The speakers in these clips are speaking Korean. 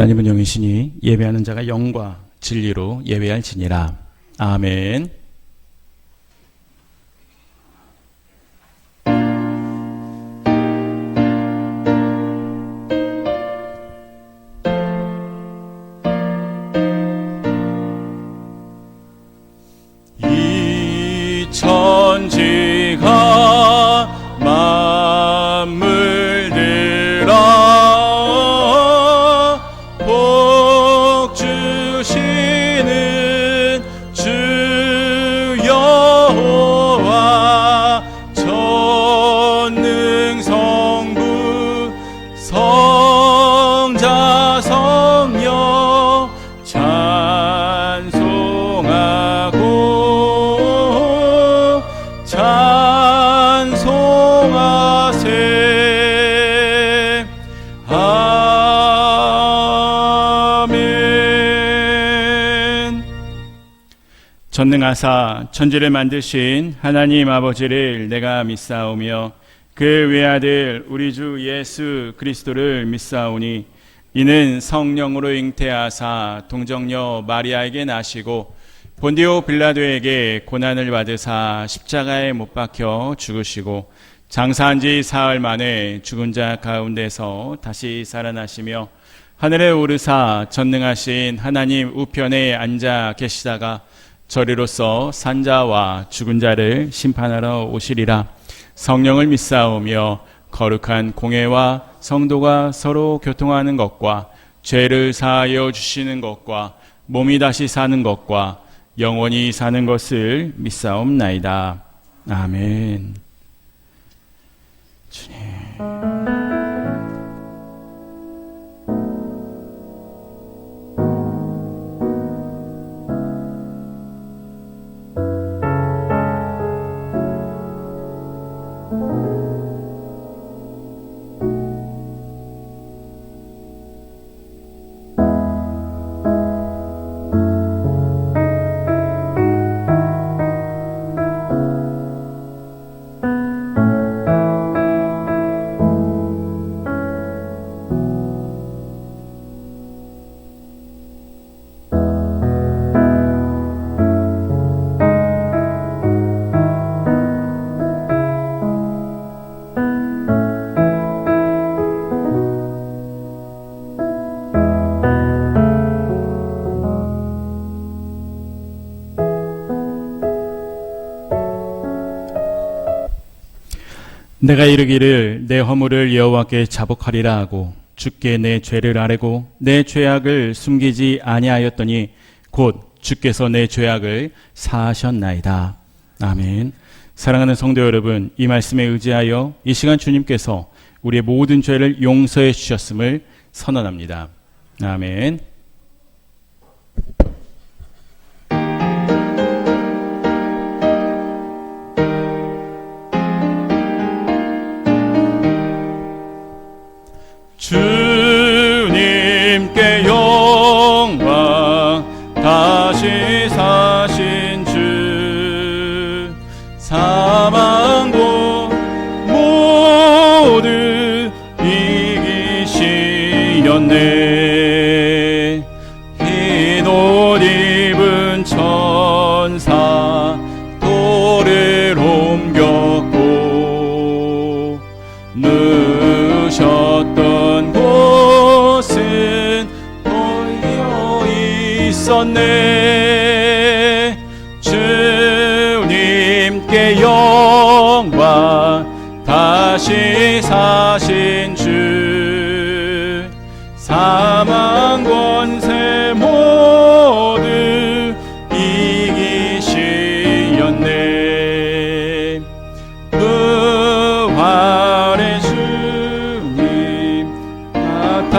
하나님은 영이시니 예배하는 자가 영과 진리로 예배할지니라. 아멘. 이 천지가 만물들아 복 주시는 주 여호와 전능성부 성자 성령 찬송하세. 아멘. 전능하사 천지를 만드신 하나님 아버지를 내가 믿사오며 그 외아들 우리 주 예수 그리스도를 믿사오니 이는 성령으로 잉태하사 동정녀 마리아에게 나시고 본디오 빌라도에게 고난을 받으사 십자가에 못 박혀 죽으시고 장사한 지 사흘 만에 죽은 자 가운데서 다시 살아나시며 하늘에 오르사 전능하신 하나님 우편에 앉아 계시다가 저리로서 산자와 죽은 자를 심판하러 오시리라. 성령을 믿사오며 거룩한 공회와 성도가 서로 교통하는 것과 죄를 사하여 주시는 것과 몸이 다시 사는 것과 영원히 사는 것을 믿사옵나이다. 아멘. 주님. 내가 이르기를 내 허물을 여호와께 자복하리라 하고 주께 내 죄를 아뢰고 내 죄악을 숨기지 아니하였더니 곧 주께서 내 죄악을 사하셨나이다. 아멘. 사랑하는 성도 여러분, 이 말씀에 의지하여 이 시간 주님께서 우리의 모든 죄를 용서해 주셨음을 선언합니다. 아멘. 주님께 영광, 다시 사신 주, 사망도 모두 이기시었네. 흰 옷 입은 천사 돌을 옮겼고 누셨던 곳은 보여 있었네. 주님께 영광, 다시 사신 주, 사망 권세 모두 이기시었네. 부활의 주님 나타나시사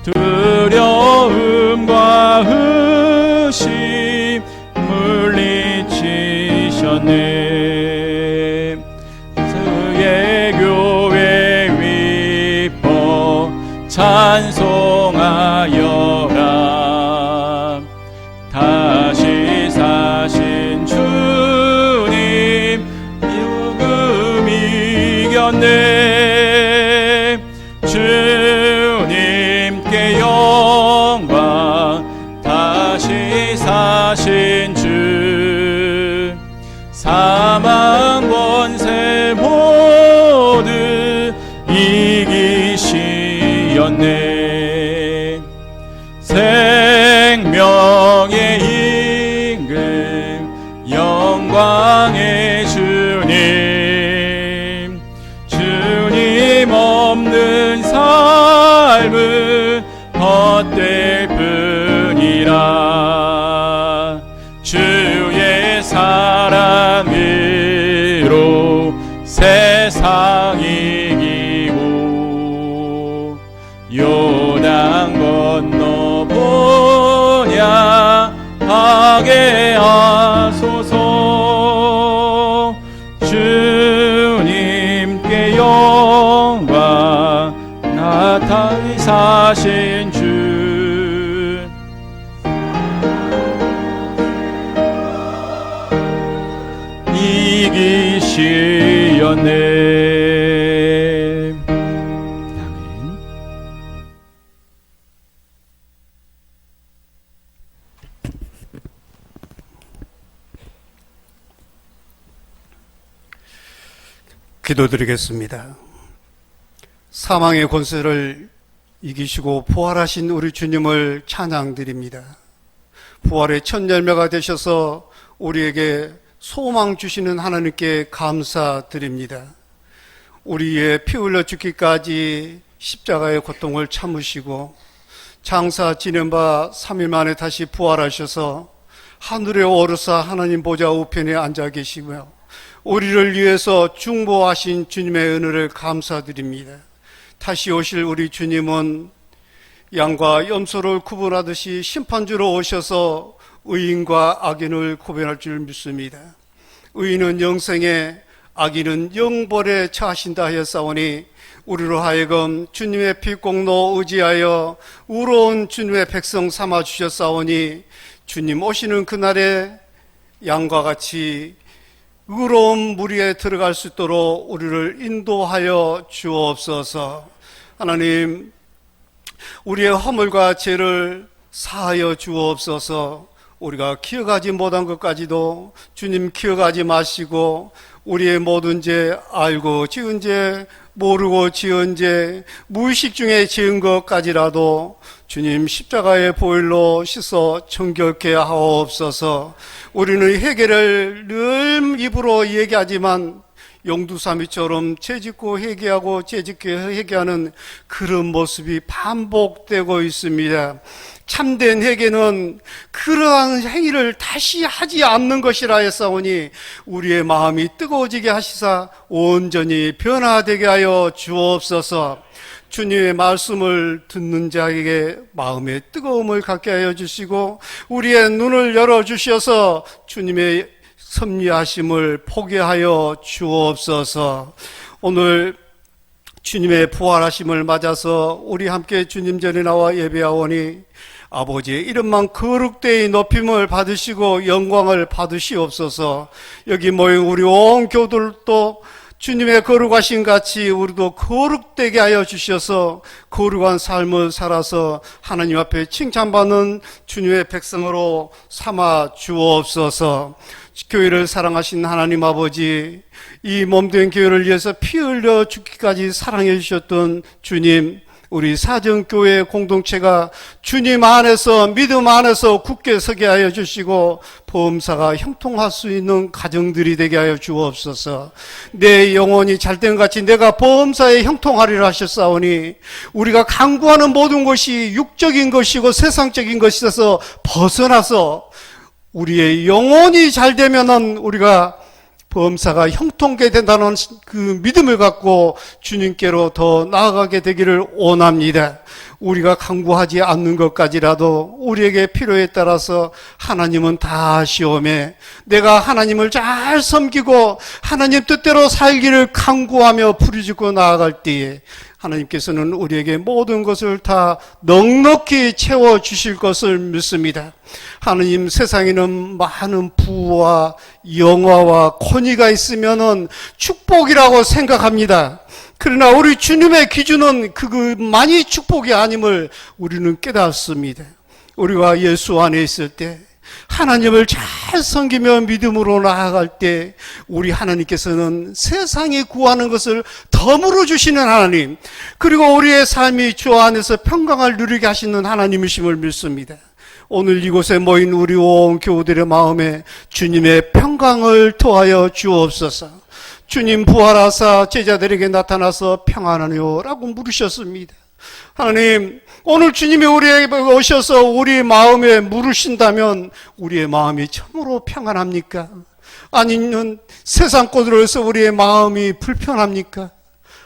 두려움과 의심 물리치셨네. 주의 교회 위법 찬송하여라. 다시 사신 주님, 죽음 이겼네. 다시 사신 주 사망 권세 모두 이기시었네. 생명의 임금 영광의 주님, 주님 없는 삶은 헛될 뿐이라. 주의 사랑으로 세상 이기고 요단 건너 보냐 하게 하소서. 주님께 영광 나타이 사신 주 이기시었네. 아멘. 기도드리겠습니다. 사망의 권세를 이기시고 부활하신 우리 주님을 찬양드립니다. 부활의 첫 열매가 되셔서 우리에게 소망 주시는 하나님께 감사드립니다. 우리의 피 흘려 죽기까지 십자가의 고통을 참으시고 장사 지낸 바 3일 만에 다시 부활하셔서 하늘에 오르사 하나님 보좌 우편에 앉아 계시며 우리를 위해서 중보하신 주님의 은혜를 감사드립니다. 다시 오실 우리 주님은 양과 염소를 구분하듯이 심판주로 오셔서 의인과 악인을 구별할 줄 믿습니다. 의인은 영생에, 악인은 영벌에 처하신다 하였사오니 우리로 하여금 주님의 피 공로 의지하여 의로운 주님의 백성 삼아 주셨사오니 주님 오시는 그날에 양과 같이 의로운 무리에 들어갈 수 있도록 우리를 인도하여 주옵소서. 하나님, 우리의 허물과 죄를 사하여 주옵소서. 우리가 기억하지 못한 것까지도 주님 기억하지 마시고 우리의 모든 죄, 알고 지은 죄, 모르고 지은 죄, 무의식 중에 지은 것까지라도 주님 십자가의 보혈로 씻어 정결케 하옵소서. 우리는 회개를 늘 입으로 얘기하지만 용두사미처럼 죄짓고 회개하고 죄짓고 회개하는 그런 모습이 반복되고 있습니다. 참된 회개는 그러한 행위를 다시 하지 않는 것이라 했사오니 우리의 마음이 뜨거워지게 하시사 온전히 변화되게 하여 주옵소서. 주님의 말씀을 듣는 자에게 마음의 뜨거움을 갖게 하여 주시고 우리의 눈을 열어주셔서 주님의 섭리하심을 보게 하여 주옵소서. 오늘 주님의 부활하심을 맞아서 우리 함께 주님 전에 나와 예배하오니 아버지의 이름만 거룩되이 높임을 받으시고 영광을 받으시옵소서. 여기 모인 우리 온 교들도 주님의 거룩하신 같이 우리도 거룩되게 하여 주셔서 거룩한 삶을 살아서 하나님 앞에 칭찬받는 주님의 백성으로 삼아 주옵소서. 교회를 사랑하신 하나님 아버지, 이 몸된 교회를 위해서 피 흘려 죽기까지 사랑해 주셨던 주님, 우리 사정교회 공동체가 주님 안에서 믿음 안에서 굳게 서게 하여 주시고 범사가 형통할 수 있는 가정들이 되게 하여 주옵소서. 내 영혼이 잘된 같이 내가 범사에 형통하리라 하셨사오니 우리가 강구하는 모든 것이 육적인 것이고 세상적인 것에서 벗어나서 우리의 영혼이 잘 되면은 우리가 범사가 형통하게 된다는 그 믿음을 갖고 주님께로 더 나아가게 되기를 원합니다. 우리가 강구하지 않는 것까지라도 우리에게 필요에 따라서 하나님은 다 시험에 내가 하나님을 잘 섬기고 하나님 뜻대로 살기를 강구하며 부르짖고 나아갈 때에 하나님께서는 우리에게 모든 것을 다 넉넉히 채워주실 것을 믿습니다. 하나님, 세상에는 많은 부와 영화와 권위가 있으면은 축복이라고 생각합니다. 그러나 우리 주님의 기준은 그것만이 축복이 아님을 우리는 깨닫습니다. 우리가 예수 안에 있을 때, 하나님을 잘 섬기며 믿음으로 나아갈 때 우리 하나님께서는 세상에 구하는 것을 덤으로 주시는 하나님, 그리고 우리의 삶이 주 안에서 평강을 누리게 하시는 하나님이심을 믿습니다. 오늘 이곳에 모인 우리 온 교우들의 마음에 주님의 평강을 더하여 주옵소서. 주님 부활하사 제자들에게 나타나서 평안하뇨 라고 물으셨습니다. 하나님, 오늘 주님이 우리에게 오셔서 우리 마음에 물으신다면 우리의 마음이 참으로 평안합니까? 아니면 세상 것으로서 우리의 마음이 불편합니까?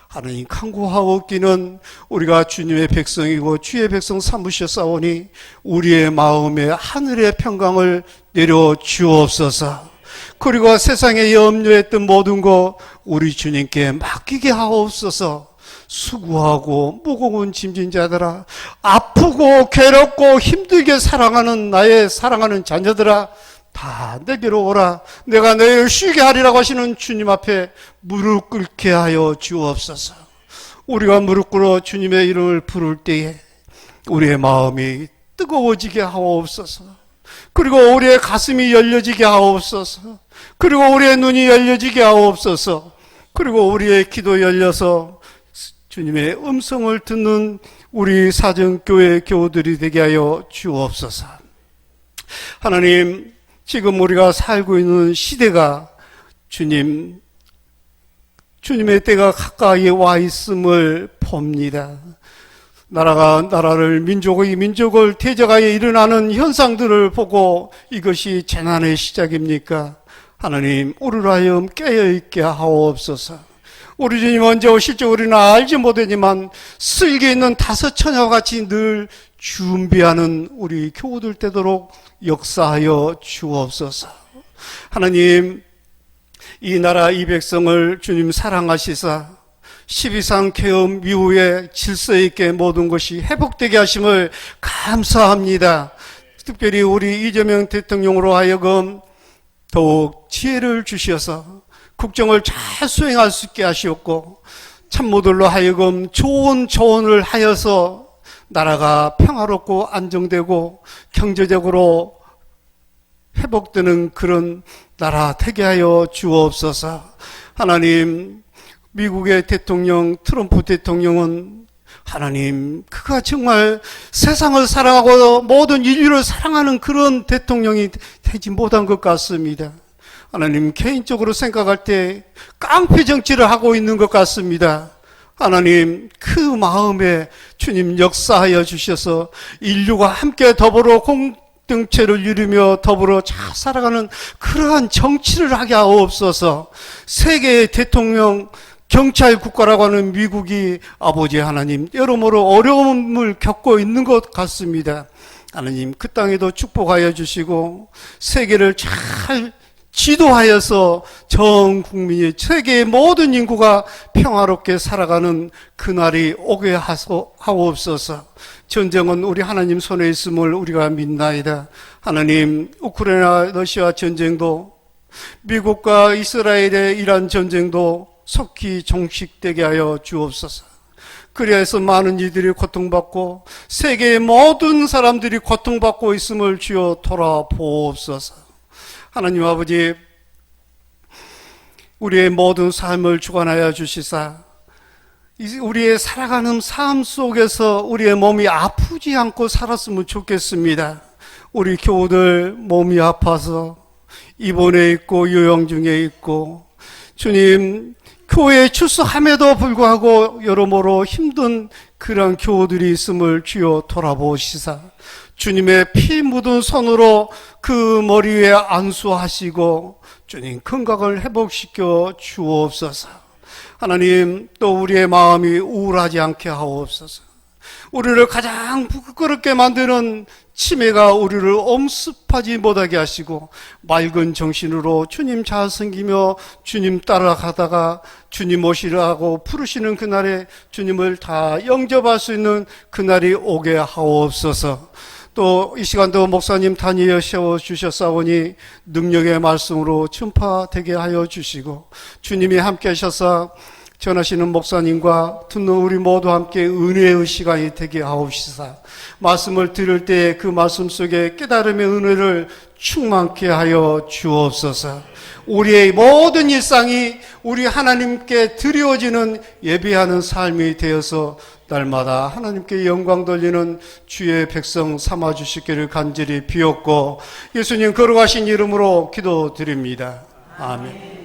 하나님, 간구하옵기는 우리가 주님의 백성이고 주의 백성 삼으셨사오니 우리의 마음에 하늘의 평강을 내려 주옵소서. 그리고 세상에 염려했던 모든 것 우리 주님께 맡기게 하옵소서. 수고하고 무거운 짐진 자들아, 아프고 괴롭고 힘들게 사랑하는 나의 사랑하는 자녀들아, 다 내게로 오라. 내가 너희를 쉬게 하리라고 하시는 주님 앞에 무릎 꿇게 하여 주옵소서. 우리가 무릎 꿇어 주님의 이름을 부를 때에 우리의 마음이 뜨거워지게 하옵소서. 그리고 우리의 가슴이 열려지게 하옵소서. 그리고 우리의 눈이 열려지게 하옵소서. 그리고 우리의 기도 열려서 주님의 음성을 듣는 우리 사정교회 교우들이 되게 하여 주옵소서. 하나님, 지금 우리가 살고 있는 시대가 주님의 때가 가까이 와 있음을 봅니다. 나라가 나라를, 민족이 민족을 대적하여 일어나는 현상들을 보고 이것이 재난의 시작입니까? 하나님, 우리로 하여금 깨어있게 하옵소서. 우리 주님 언제 오실지 우리는 알지 못하지만 슬기 있는 다섯 처녀와 같이 늘 준비하는 우리 교우들 되도록 역사하여 주옵소서. 하나님, 이 나라 이 백성을 주님 사랑하시사 12상 계엄 이후에 질서 있게 모든 것이 회복되게 하심을 감사합니다. 특별히 우리 이재명 대통령으로 하여금 더욱 지혜를 주셔서 국정을 잘 수행할 수 있게 하시옵고 참모들로 하여금 좋은 조언을 하여서 나라가 평화롭고 안정되고 경제적으로 회복되는 그런 나라 되게 하여 주옵소서. 하나님, 미국의 대통령 트럼프 대통령은 하나님, 그가 정말 세상을 사랑하고 모든 인류를 사랑하는 그런 대통령이 되지 못한 것 같습니다. 하나님, 개인적으로 생각할 때 깡패 정치를 하고 있는 것 같습니다. 하나님, 그 마음에 주님 역사하여 주셔서 인류가 함께 더불어 공동체를 이루며 더불어 잘 살아가는 그러한 정치를 하게 하옵소서. 세계의 대통령, 경찰 국가라고 하는 미국이 아버지 하나님 여러모로 어려움을 겪고 있는 것 같습니다. 하나님, 그 땅에도 축복하여 주시고 세계를 잘 지도하여서 전 국민이, 세계의 모든 인구가 평화롭게 살아가는 그날이 오게 하옵소서. 전쟁은 우리 하나님 손에 있음을 우리가 믿나이다. 하나님, 우크라이나 러시아 전쟁도, 미국과 이스라엘의 이란 전쟁도 속히 종식되게 하여 주옵소서. 그리하여서 많은 이들이 고통받고 세계의 모든 사람들이 고통받고 있음을 주여 돌아보옵소서. 하나님 아버지, 우리의 모든 삶을 주관하여 주시사 우리의 살아가는 삶 속에서 우리의 몸이 아프지 않고 살았으면 좋겠습니다. 우리 교우들 몸이 아파서 입원해 있고 요양 중에 있고, 주님, 교회에 출석함에도 불구하고 여러모로 힘든 그런 교우들이 있음을 주여 돌아보시사 주님의 피 묻은 손으로 그 머리 위에 안수하시고 주님 건강을 회복시켜 주옵소서. 하나님, 또 우리의 마음이 우울하지 않게 하옵소서. 우리를 가장 부끄럽게 만드는 치매가 우리를 엄습하지 못하게 하시고 맑은 정신으로 주님 잘 섬기며 주님 따라가다가 주님 오시라고 부르시는 그날에 주님을 다 영접할 수 있는 그날이 오게 하옵소서. 또 이 시간도 목사님 단위에 세워주셨사오니 능력의 말씀으로 전파되게 하여 주시고 주님이 함께 하셔서 전하시는 목사님과 듣는 우리 모두 함께 은혜의 시간이 되게 하옵시사. 말씀을 들을 때 그 말씀 속에 깨달음의 은혜를 충만케 하여 주옵소서. 우리의 모든 일상이 우리 하나님께 드려지는 예배하는 삶이 되어서 날마다 하나님께 영광 돌리는 주의 백성 삼아주시기를 간절히 비옵고 예수님 걸어가신 이름으로 기도드립니다. 아멘.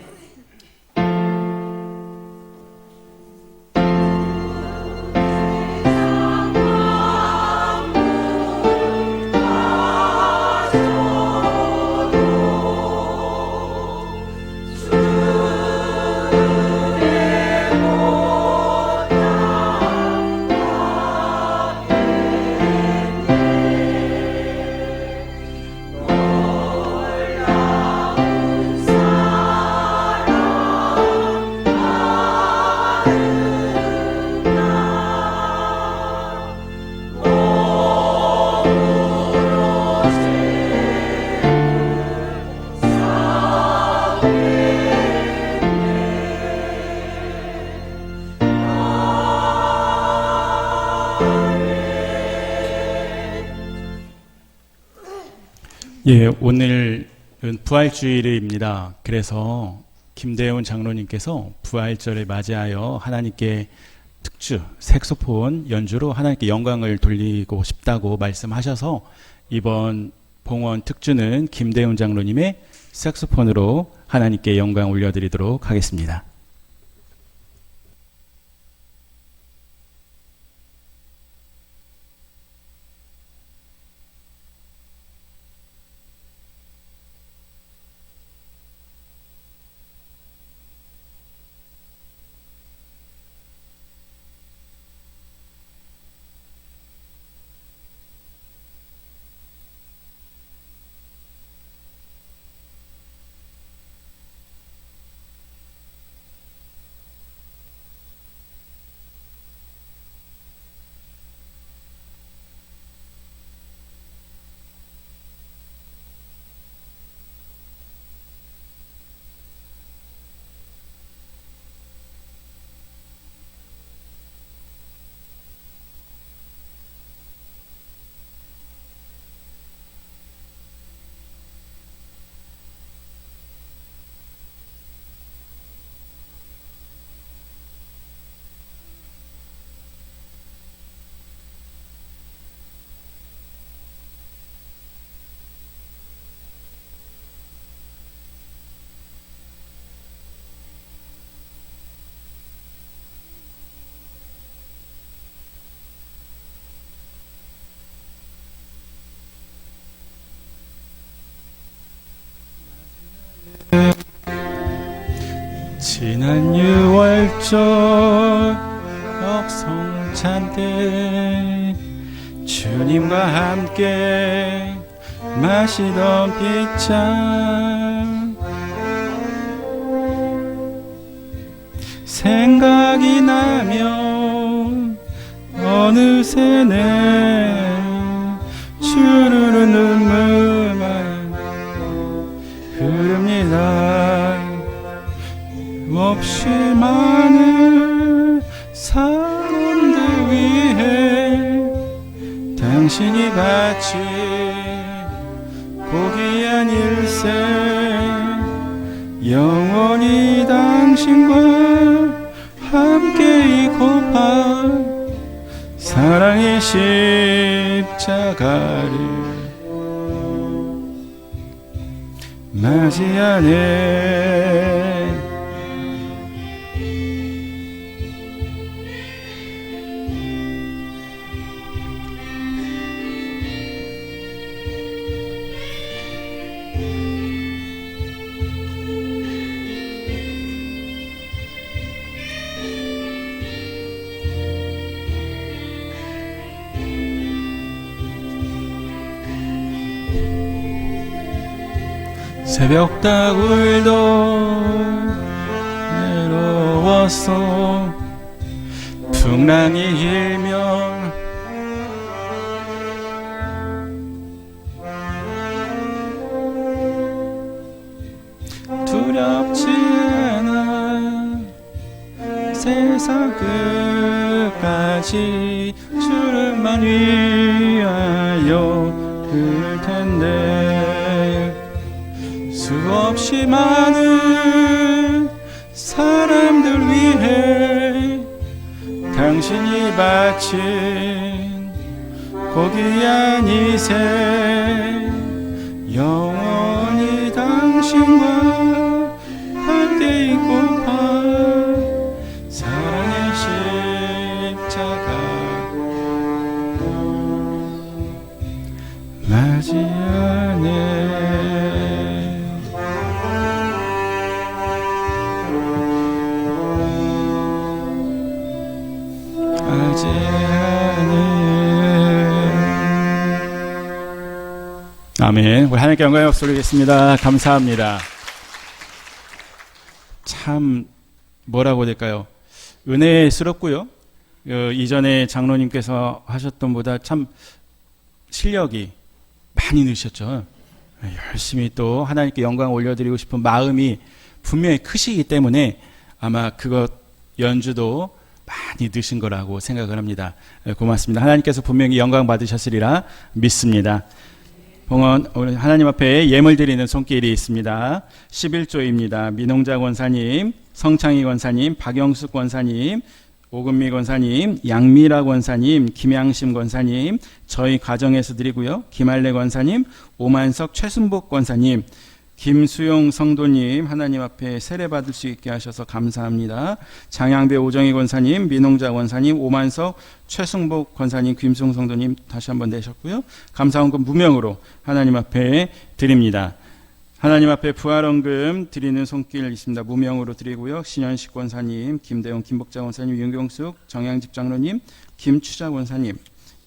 예, 오늘은 부활주일입니다. 그래서 김대훈 장로님께서 부활절을 맞이하여 하나님께 특주 색소폰 연주로 하나님께 영광을 돌리고 싶다고 말씀하셔서 이번 봉헌 특주는 김대훈 장로님의 색소폰으로 하나님께 영광 올려드리도록 하겠습니다. 지난 6월절 옥성찬 때 주님과 함께 마시던 빗잔 생각이 나면 어느새 내 주르르 눈물만 흐릅니다. 없이 많은 사람들 위해 당신이 바친 고귀한 일생 영원히 당신과 함께 이고파 사랑의 십자가를 맞이하네. 새벽 다굴도 외로웠어. 풍랑이 일면 두렵지 않아. 끝에서 끝까지 주님만 위하여 그럴 텐데 수없이 많은 사람들 위해 당신이 바친 고귀한 이세 영원히 당신과 함께 있고파 사랑의 십자가 맞이하네. 아멘. 우리 하나님께 영광의 박수 올리겠습니다. 감사합니다. 참 뭐라고 될까요? 은혜스럽고요. 이전에 장로님께서 하셨던 보다 참 실력이 많이 늘으셨죠. 열심히 또 하나님께 영광 올려드리고 싶은 마음이 분명히 크시기 때문에 아마 그것 연주도 많이 드신 거라고 생각을 합니다. 고맙습니다. 하나님께서 분명히 영광 받으셨으리라 믿습니다. 봉헌 오늘 하나님 앞에 예물 드리는 손길이 있습니다. 11조입니다. 민홍자 권사님, 성창희 권사님, 박영숙 권사님, 오금미 권사님, 양미라 권사님, 김양심 권사님, 저희 가정에서 드리고요. 김할래 권사님, 오만석 최순복 권사님, 김수용 성도님 하나님 앞에 세례 받을 수 있게 하셔서 감사합니다. 장양배 오정희 권사님, 민홍자 권사님, 오만석 최승복 권사님, 김수용 성도님 다시 한번 내셨고요. 감사원금 무명으로 하나님 앞에 드립니다. 하나님 앞에 부활원금 드리는 손길 있습니다. 무명으로 드리고요. 신현식 권사님, 김대용, 김복자 권사님, 윤경숙, 정양집 장로님, 김추자 권사님,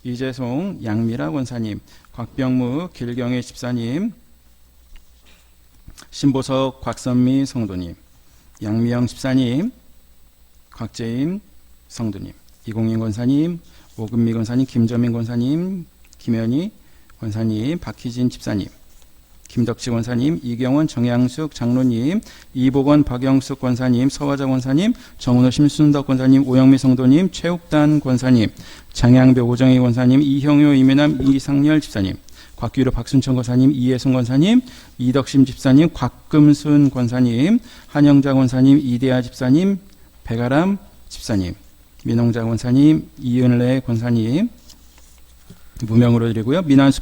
이재송, 양미라 권사님, 곽병무, 길경의 집사님, 신보석, 곽선미 성도님, 양미영 집사님, 곽재임 성도님, 이공인 권사님, 오금미 권사님, 김저민 권사님, 김현희 권사님, 박희진 집사님, 김덕지 권사님, 이경원, 정양숙 장로님, 이복원, 박영숙 권사님, 서화자 권사님, 정은호, 심순덕 권사님, 오영미 성도님, 최욱단 권사님, 장양배 오정희 권사님, 이형효, 이민남, 이상열 집사님, 곽규로 박순천 권사님, 이혜승 권사님, 이덕심 집사님, 곽금순 권사님, 한영자 권사님, 이대하 집사님, 백아람 집사님, 민홍자 권사님, 이은래 권사님 무명으로 드리고요. 민한수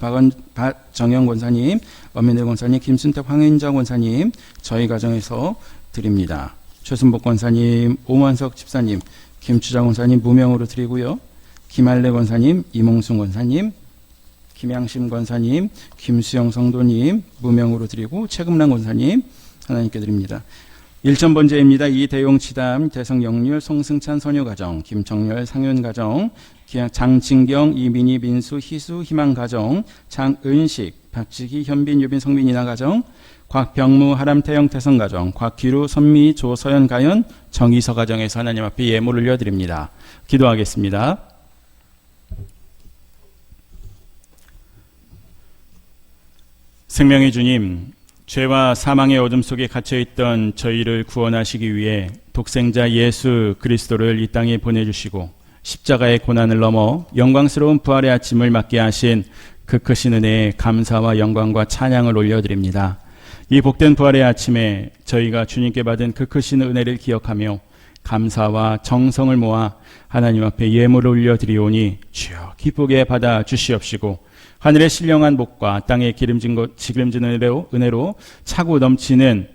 정영 권사님, 엄민대 권사님, 김순택 황인자 권사님 저희 가정에서 드립니다. 최순복 권사님, 오만석 집사님, 김추자 권사님 무명으로 드리고요. 김할래 권사님, 이몽순 권사님, 김양심 권사님, 김수영 성도님 무명으로 드리고 최금란 권사님 하나님께 드립니다. 1,000번째입니다. 이대용 치담, 대성영률, 송승찬 선유가정, 김청렬 상윤가정, 장진경, 이민희, 민수, 희수, 희망가정, 장은식, 박지기, 현빈, 유빈, 성빈, 이나가정, 곽병무, 하람태영, 태성가정, 곽기루, 선미, 조서연, 가연, 정희서 가정에서 하나님 앞에 예물을 올려드립니다. 기도하겠습니다. 생명의 주님, 죄와 사망의 어둠 속에 갇혀있던 저희를 구원하시기 위해 독생자 예수 그리스도를 이 땅에 보내주시고 십자가의 고난을 넘어 영광스러운 부활의 아침을 맞게 하신 그 크신 은혜에 감사와 영광과 찬양을 올려드립니다. 이 복된 부활의 아침에 저희가 주님께 받은 그 크신 은혜를 기억하며 감사와 정성을 모아 하나님 앞에 예물을 올려드리오니 주여 기쁘게 받아 주시옵시고 하늘의 신령한 복과 땅의 기름진 은혜로 차고 넘치는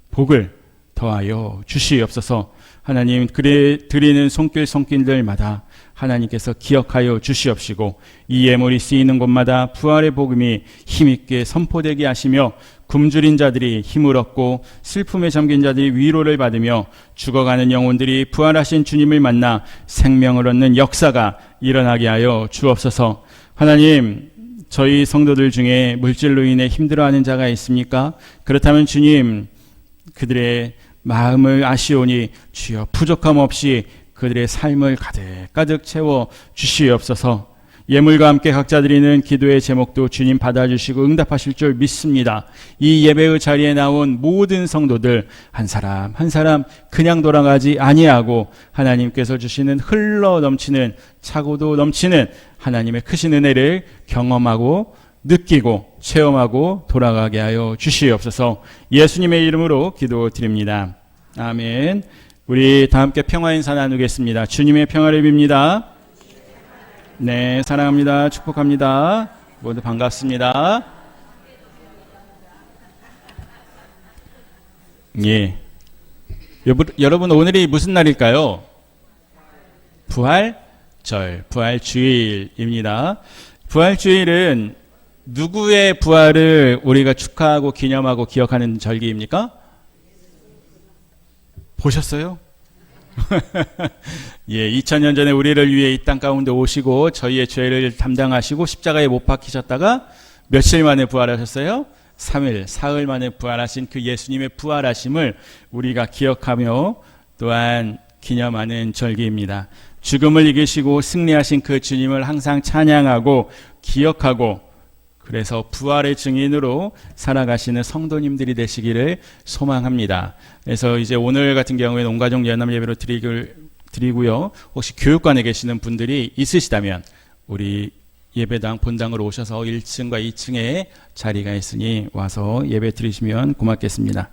복을 더하여 주시옵소서. 하나님 드리는 손길들마다 하나님께서 기억하여 주시옵시고 이 예물이 쓰이는 곳마다 부활의 복음이 힘있게 선포되게 하시며 굶주린 자들이 힘을 얻고 슬픔에 잠긴 자들이 위로를 받으며 죽어가는 영혼들이 부활하신 주님을 만나 생명을 얻는 역사가 일어나게 하여 주옵소서. 하나님, 저희 성도들 중에 물질로 인해 힘들어하는 자가 있습니까? 그렇다면 주님, 그들의 마음을 아시오니 주여 부족함 없이 그들의 삶을 가득 채워 주시옵소서. 예물과 함께 각자 드리는 기도의 제목도 주님 받아주시고 응답하실 줄 믿습니다. 이 예배의 자리에 나온 모든 성도들 한 사람 한 사람 그냥 돌아가지 아니하고 하나님께서 주시는 흘러 넘치는 차고도 넘치는 하나님의 크신 은혜를 경험하고 느끼고 체험하고 돌아가게 하여 주시옵소서. 예수님의 이름으로 기도드립니다. 아멘. 우리 다 함께 평화 인사 나누겠습니다. 주님의 평화를 빕니다. 네, 사랑합니다. 축복합니다. 모두 반갑습니다. 예. 여러분, 오늘이 무슨 날일까요? 부활절, 부활주일입니다. 부활주일은 누구의 부활을 우리가 축하하고 기념하고 기억하는 절기입니까? 보셨어요? 예, 2000년 전에 우리를 위해 이 땅 가운데 오시고 저희의 죄를 담당하시고 십자가에 못 박히셨다가 며칠 만에 부활하셨어요? 3일, 사흘 만에 부활하신 그 예수님의 부활하심을 우리가 기억하며 또한 기념하는 절기입니다. 죽음을 이기시고 승리하신 그 주님을 항상 찬양하고 기억하고 그래서 부활의 증인으로 살아가시는 성도님들이 되시기를 소망합니다. 그래서 이제 오늘 같은 경우에는 온 가족 연합 예배로 드리고요. 혹시 교육관에 계시는 분들이 있으시다면 우리 예배당 본당으로 오셔서 1층과 2층에 자리가 있으니 와서 예배 드리시면 고맙겠습니다.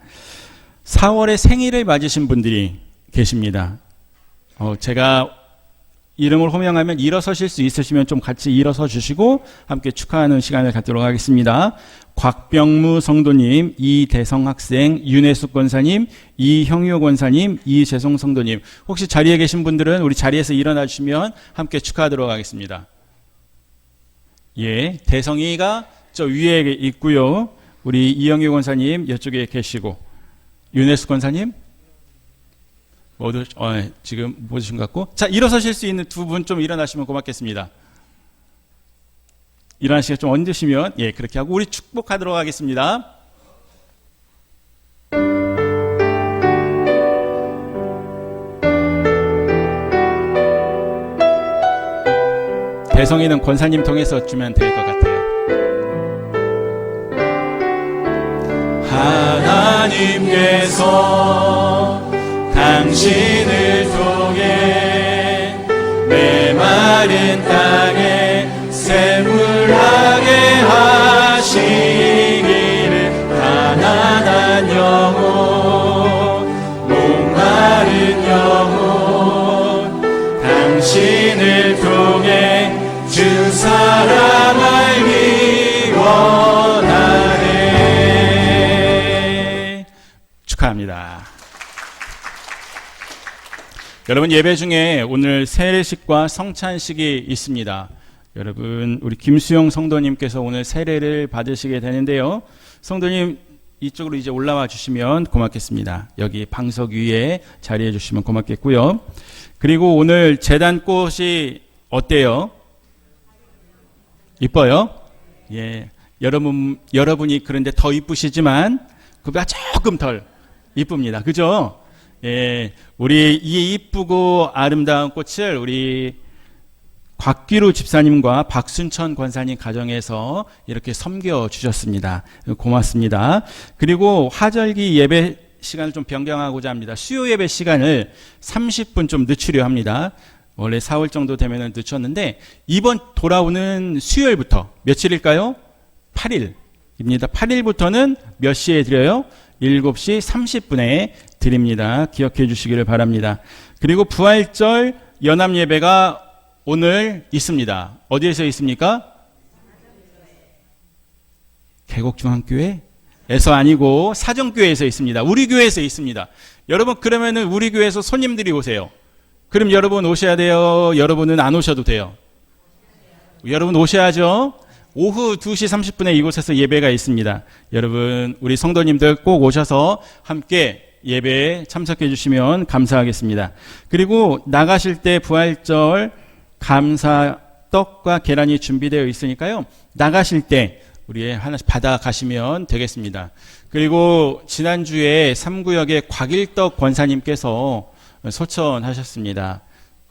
4월에 생일을 맞으신 분들이 계십니다. 제가 이름을 호명하면 일어서실 수 있으시면 좀 같이 일어서 주시고 함께 축하하는 시간을 갖도록 하겠습니다. 곽병무 성도님, 이대성 학생, 윤혜숙 권사님, 이형효 권사님, 이재송 성도님. 혹시 자리에 계신 분들은 우리 자리에서 일어나 주시면 함께 축하하도록 하겠습니다. 예, 대성이가 저 위에 있고요. 우리 이형효 권사님 이쪽에 계시고 윤혜숙 권사님 모두 지금 보신 것 같고, 자, 일어서실 수 있는 두 분 좀 일어나시면 고맙겠습니다. 일어나시고 좀 얹으시면 예, 그렇게 하고 우리 축복하도록 하겠습니다. 대성이는 권사님 통해서 주면 될 것 같아요. 하나님께서 당신을 통해 메마른 땅에 샘물나게 하시기를 가난한 영혼 목마른 영혼 당신을 통해 주 사랑 알기 원하네. 축하합니다. 여러분, 예배 중에 오늘 세례식과 성찬식이 있습니다. 여러분, 우리 김수영 성도님께서 오늘 세례를 받으시게 되는데요. 성도님 이쪽으로 이제 올라와 주시면 고맙겠습니다. 여기 방석 위에 자리해 주시면 고맙겠고요. 그리고 오늘 제단꽃이 어때요? 이뻐요? 예, 여러분이 그런데 더 이쁘시지만 그보다 조금 덜 이쁩니다. 그죠? 예, 우리 이 이쁘고 아름다운 꽃을 우리 곽기루 집사님과 박순천 권사님 가정에서 이렇게 섬겨 주셨습니다. 고맙습니다. 그리고 화절기 예배 시간을 좀 변경하고자 합니다. 수요 예배 시간을 30분 좀 늦추려 합니다. 원래 4월 정도 되면 늦췄는데 이번 돌아오는 수요일부터 며칠일까요? 8일입니다. 8일부터는 몇 시에 드려요? 7시 30분에 드립니다. 기억해 주시기를 바랍니다. 그리고 부활절 연합 예배가 오늘 있습니다. 어디에서 있습니까? 계곡중앙교회에서 아니고 사정교회에서 있습니다. 우리 교회에서 있습니다. 여러분, 그러면은 우리 교회에서 손님들이 오세요. 그럼 여러분 오셔야 돼요? 여러분은 안 오셔도 돼요? 여러분 오셔야죠. 오후 2시 30분에 이곳에서 예배가 있습니다. 여러분, 우리 성도님들 꼭 오셔서 함께 예배에 참석해 주시면 감사하겠습니다. 그리고 나가실 때 부활절 감사 떡과 계란이 준비되어 있으니까요. 나가실 때 우리 하나씩 받아 가시면 되겠습니다. 그리고 지난주에 3구역의 곽일덕 권사님께서 소천하셨습니다.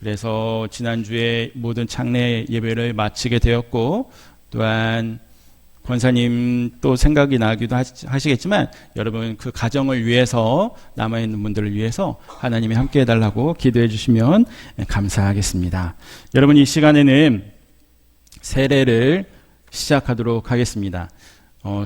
그래서 지난주에 모든 창례 예배를 마치게 되었고, 또한 권사님 또 생각이 나기도 하시겠지만, 여러분 그 가정을 위해서, 남아있는 분들을 위해서 하나님이 함께 해달라고 기도해 주시면 감사하겠습니다. 여러분, 이 시간에는 세례를 시작하도록 하겠습니다.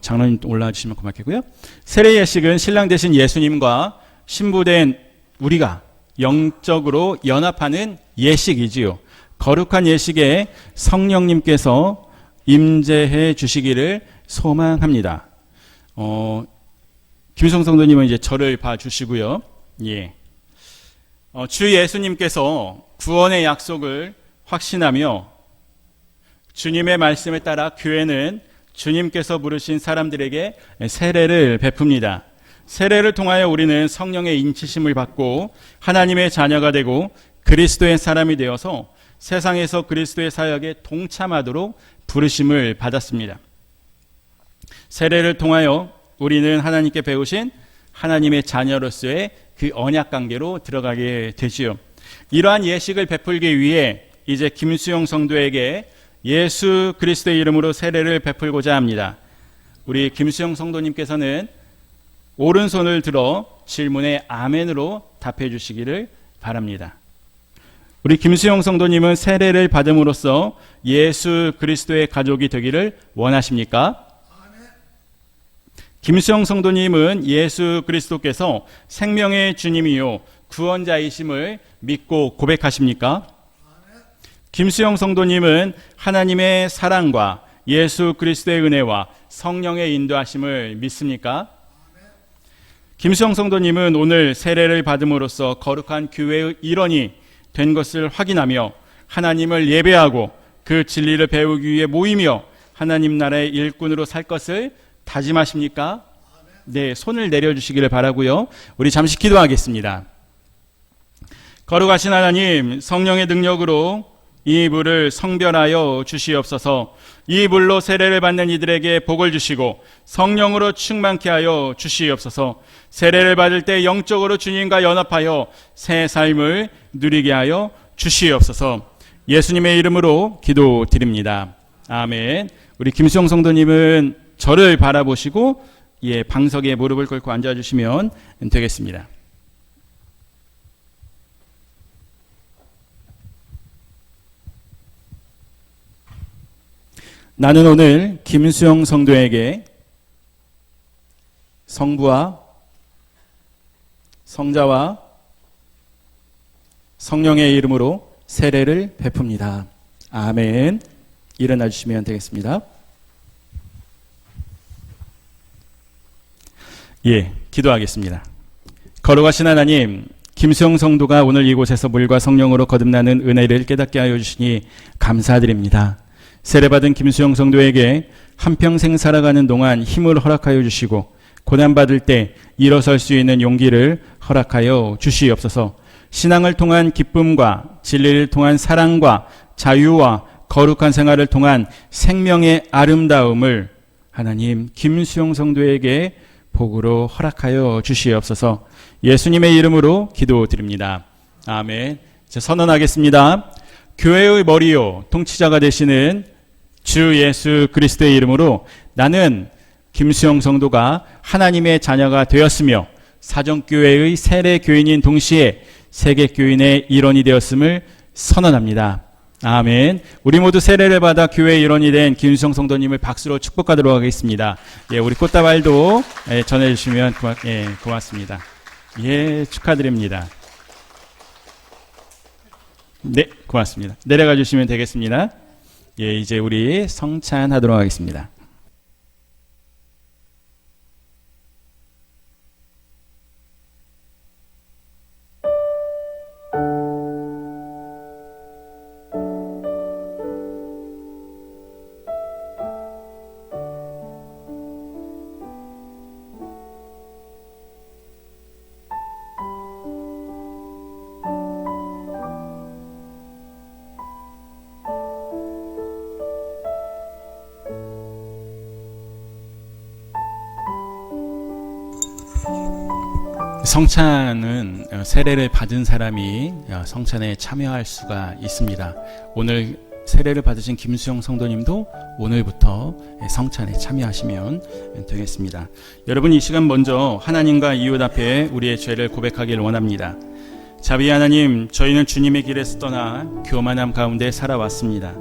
장로님 올라와 주시면 고맙겠고요. 세례 예식은 신랑 되신 예수님과 신부된 우리가 영적으로 연합하는 예식이지요. 거룩한 예식에 성령님께서 임재해 주시기를 소망합니다. 김성 성도님은 이제 저를 봐주시고요. 예. 주 예수님께서 구원의 약속을 확신하며 주님의 말씀에 따라 교회는 주님께서 부르신 사람들에게 세례를 베풉니다. 세례를 통하여 우리는 성령의 인치심을 받고 하나님의 자녀가 되고 그리스도의 사람이 되어서 세상에서 그리스도의 사역에 동참하도록 부르심을 받았습니다. 세례를 통하여 우리는 하나님께 배우신 하나님의 자녀로서의 그 언약 관계로 들어가게 되지요. 이러한 예식을 베풀기 위해 이제 김수영 성도에게 예수 그리스도의 이름으로 세례를 베풀고자 합니다. 우리 김수영 성도님께서는 오른손을 들어 질문에 아멘으로 답해 주시기를 바랍니다. 우리 김수영 성도님은 세례를 받음으로써 예수 그리스도의 가족이 되기를 원하십니까? 김수영 성도님은 예수 그리스도께서 생명의 주님이요 구원자이심을 믿고 고백하십니까? 김수영 성도님은 하나님의 사랑과 예수 그리스도의 은혜와 성령의 인도하심을 믿습니까? 김수영 성도님은 오늘 세례를 받음으로써 거룩한 교회의 일원이 된 것을 확인하며 하나님을 예배하고 그 진리를 배우기 위해 모이며 하나님 나라의 일꾼으로 살 것을 다짐하십니까? 네, 손을 내려주시기를 바라고요. 우리 잠시 기도하겠습니다. 거룩하신 하나님, 성령의 능력으로 이 물을 성별하여 주시옵소서. 이 물로 세례를 받는 이들에게 복을 주시고 성령으로 충만케 하여 주시옵소서. 세례를 받을 때 영적으로 주님과 연합하여 새 삶을 누리게 하여 주시옵소서. 예수님의 이름으로 기도드립니다. 아멘. 우리 김수영 성도님은 저를 바라보시고 방석에 무릎을 꿇고 앉아주시면 되겠습니다. 나는 오늘 김수영 성도에게 성부와 성자와 성령의 이름으로 세례를 베풉니다. 아멘. 일어나 주시면 되겠습니다. 기도하겠습니다. 거룩하신 하나님, 김수영 성도가 오늘 이곳에서 물과 성령으로 거듭나는 은혜를 깨닫게 하여 주시니 감사드립니다. 세례받은 김수영 성도에게 한평생 살아가는 동안 힘을 허락하여 주시고 고난받을 때 일어설 수 있는 용기를 허락하여 주시옵소서. 신앙을 통한 기쁨과 진리를 통한 사랑과 자유와 거룩한 생활을 통한 생명의 아름다움을 하나님 김수영 성도에게 복으로 허락하여 주시옵소서. 예수님의 이름으로 기도드립니다. 아멘. 선언하겠습니다. 교회의 머리요 통치자가 되시는 주 예수 그리스도의 이름으로 나는 김수영 성도가 하나님의 자녀가 되었으며 사정교회의 세례 교인인 동시에 세계교인의 일원이 되었음을 선언합니다. 아멘. 우리 모두 세례를 받아 교회의 일원이 된 김수영 성도님을 박수로 축복하도록 하겠습니다. 우리 꽃다발도 전해주시면 고맙습니다. 축하드립니다. 네, 고맙습니다. 내려가 주시면 되겠습니다. 이제 우리 성찬하도록 하겠습니다. 성찬은 세례를 받은 사람이 성찬에 참여할 수가 있습니다. 오늘 세례를 받으신 김수영 성도님도 오늘부터 성찬에 참여하시면 되겠습니다. 여러분, 이 시간 먼저 하나님과 이웃 앞에 우리의 죄를 고백하기를 원합니다. 자비 하나님, 저희는 주님의 길에서 떠나 교만함 가운데 살아왔습니다.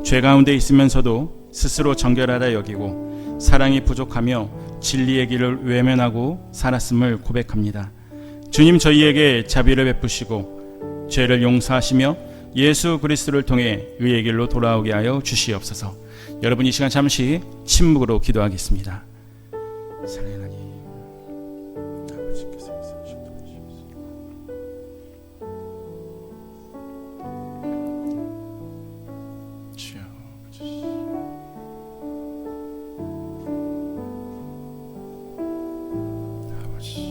죄 가운데 있으면서도 스스로 정결하다 여기고 사랑이 부족하며 진리의 길을 외면하고 살았음을 고백합니다. 주님, 저희에게 자비를 베푸시고 죄를 용서하시며 예수 그리스도를 통해 의의 길로 돌아오게 하여 주시옵소서. 여러분, 이 시간 잠시 침묵으로 기도하겠습니다. 사랑의 하나님, 아버지께서 주여 아버지,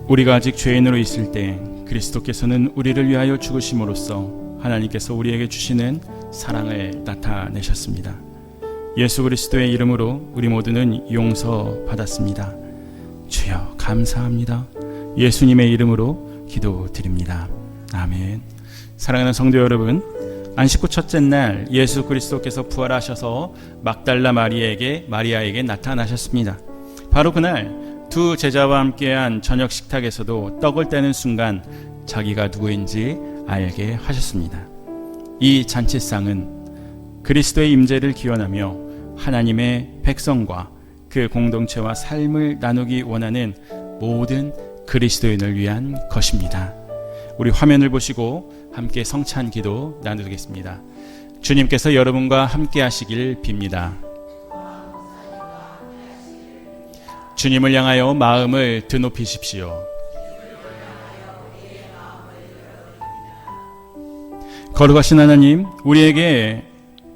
우리가 아직 죄인으로 있을 때 그리스도께서는 우리를 위하여 죽으심으로써 하나님께서 우리에게 주시는 사랑을 나타내셨습니다. 예수 그리스도의 이름으로 우리 모두는 용서받았습니다. 주여 감사합니다. 예수님의 이름으로 기도드립니다. 아멘. 사랑하는 성도 여러분, 안식 후 첫째 날 예수 그리스도께서 부활하셔서 막달라 마리아에게 나타나셨습니다. 바로 그날 두 제자와 함께한 저녁 식탁에서도 떡을 떼는 순간 자기가 누구인지 알게 하셨습니다. 이 잔치상은 그리스도의 임재를 기원하며 하나님의 백성과 그 공동체와 삶을 나누기 원하는 모든 그리스도인을 위한 것입니다. 우리 화면을 보시고 함께 성찬 기도 나누겠습니다. 주님께서 여러분과 함께 하시길 빕니다. 주님을 향하여 마음을 드높이십시오. 거룩하신 하나님, 우리에게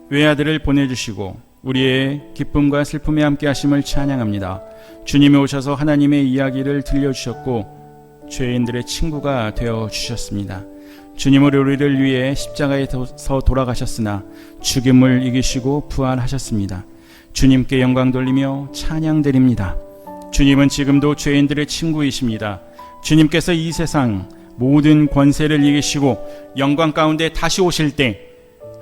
외아들을 보내주시고 우리의 기쁨과 슬픔에 함께 하심을 찬양합니다. 주님이 오셔서 하나님의 이야기를 들려주셨고 죄인들의 친구가 되어주셨습니다. 주님은 우리를 위해 십자가에서 돌아가셨으나 죽음을 이기시고 부활하셨습니다. 주님께 영광 돌리며 찬양드립니다. 주님은 지금도 죄인들의 친구이십니다. 주님께서 이 세상 모든 권세를 이기시고 영광 가운데 다시 오실 때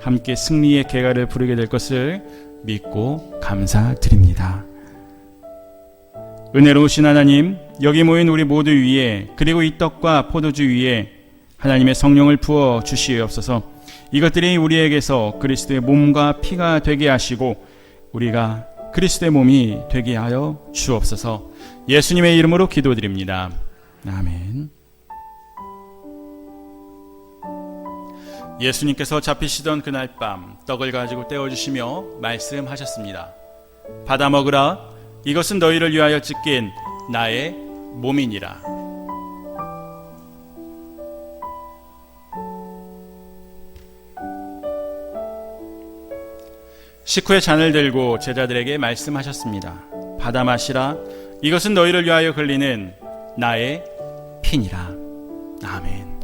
함께 승리의 개가를 부르게 될 것을 믿고 감사드립니다. 은혜로우신 하나님, 여기 모인 우리 모두 위에, 그리고 이 떡과 포도주 위에 하나님의 성령을 부어 주시옵소서. 이것들이 우리에게서 그리스도의 몸과 피가 되게 하시고 우리가 그리스도의 몸이 되게 하여 주옵소서. 예수님의 이름으로 기도드립니다. 아멘. 예수님께서 잡히시던 그날 밤 떡을 가지고 떼어주시며 말씀하셨습니다. 받아 먹으라. 이것은 너희를 위하여 찢긴 나의 몸이니라. 식후에 잔을 들고 제자들에게 말씀하셨습니다. 받아 마시라. 이것은 너희를 위하여 흘리는 나의 피니라. 아멘.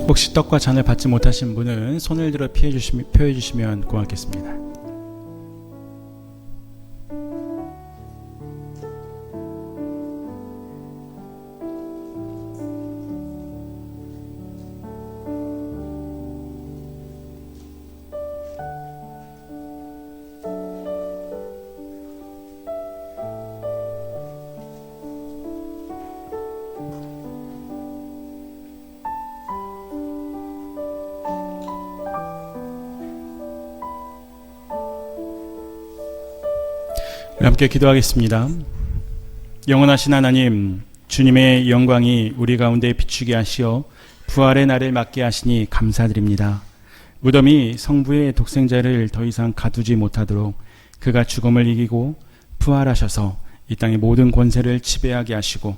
혹시 떡과 잔을 받지 못하신 분은 손을 들어 표해 주시면 고맙겠습니다. 함께 기도하겠습니다. 영원하신 하나님, 주님의 영광이 우리 가운데 비추게 하시어 부활의 날을 맞게 하시니 감사드립니다. 무덤이 성부의 독생자를 더 이상 가두지 못하도록 그가 죽음을 이기고 부활하셔서 이 땅의 모든 권세를 지배하게 하시고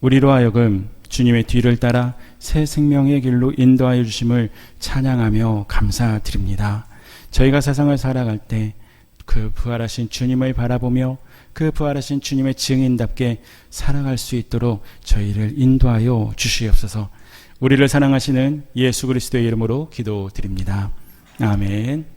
우리로 하여금 주님의 뒤를 따라 새 생명의 길로 인도하여 주심을 찬양하며 감사드립니다. 저희가 세상을 살아갈 때 그 부활하신 주님을 바라보며 그 부활하신 주님의 증인답게 살아갈 수 있도록 저희를 인도하여 주시옵소서. 우리를 사랑하시는 예수 그리스도의 이름으로 기도드립니다. 아멘.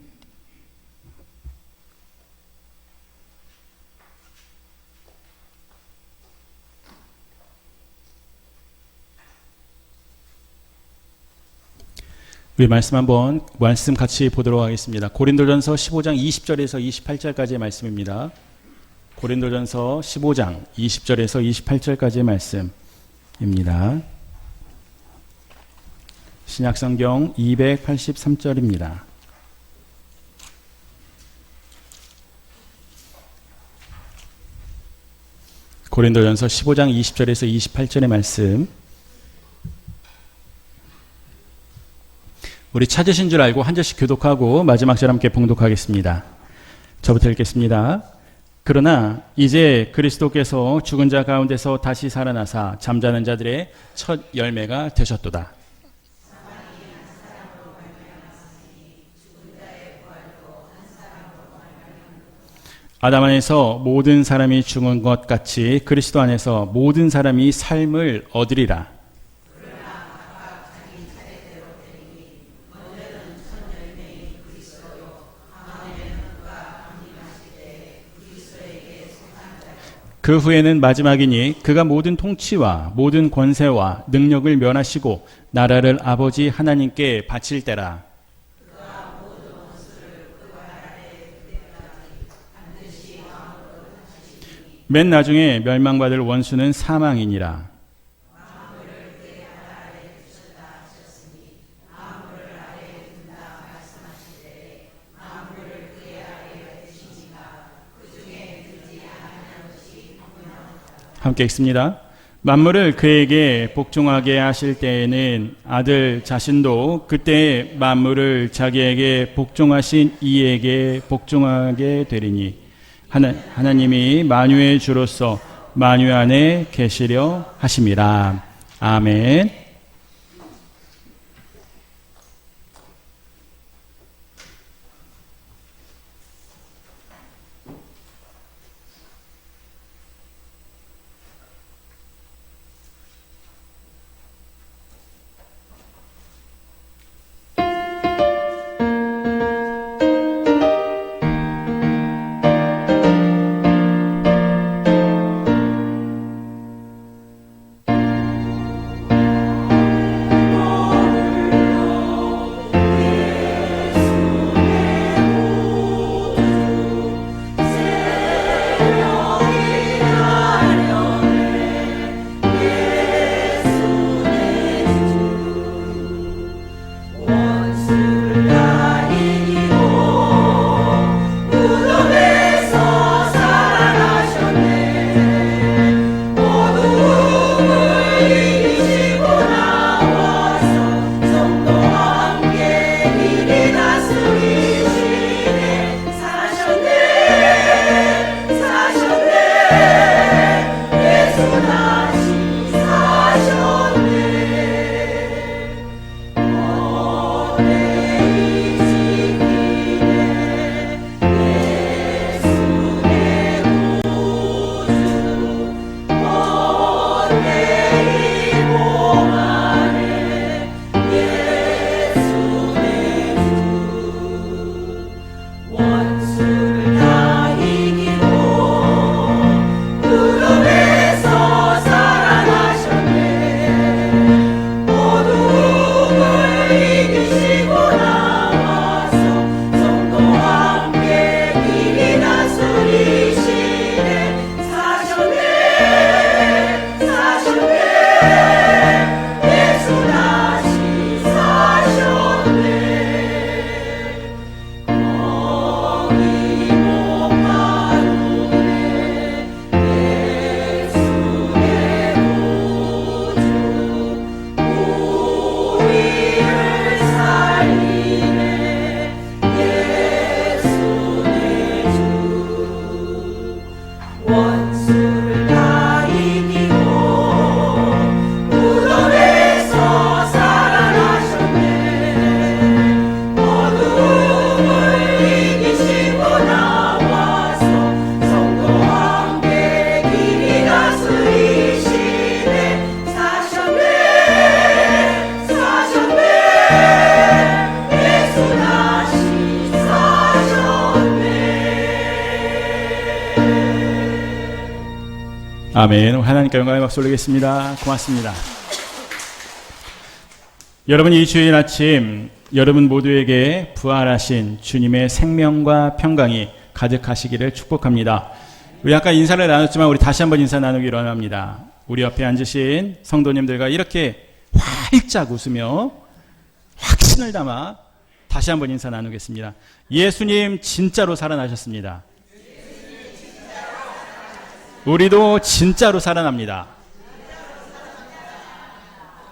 우리 말씀 같이 보도록 하겠습니다. 고린도전서 15장 20절에서 28절까지의 말씀입니다. 고린도전서 15장 20절에서 28절까지의 말씀입니다. 신약성경 283절입니다. 고린도전서 15장 20절에서 28절의 말씀. 우리 찾으신 줄 알고 한 절씩 교독하고 마지막 절 함께 봉독하겠습니다. 저부터 읽겠습니다. 그러나 이제 그리스도께서 죽은 자 가운데서 다시 살아나사 잠자는 자들의 첫 열매가 되셨도다. 아담 안에서 모든 사람이 죽은 것 같이 그리스도 안에서 모든 사람이 삶을 얻으리라. 그 후에는 마지막이니 그가 모든 통치와 모든 권세와 능력을 면하시고 나라를 아버지 하나님께 바칠 때라. 맨 나중에 멸망받을 원수는 사망이니라. 함께 읽습니다. 만물을 그에게 복종하게 하실 때에는 아들 자신도 그때 만물을 자기에게 복종하신 이에게 복종하게 되리니 하나님이 만유의 주로서 만유 안에 계시려 하심이라. 아멘. 아멘. 하나님께 영광의 박수 올리겠습니다. 고맙습니다. 여러분, 이 주일 아침 여러분 모두에게 부활하신 주님의 생명과 평강이 가득하시기를 축복합니다. 우리 아까 인사를 나눴지만 우리 다시 한번 인사 나누기로 합니다. 우리 옆에 앉으신 성도님들과 이렇게 활짝 웃으며 확신을 담아 다시 한번 인사 나누겠습니다. 예수님 진짜로 살아나셨습니다. 우리도 진짜로 살아납니다.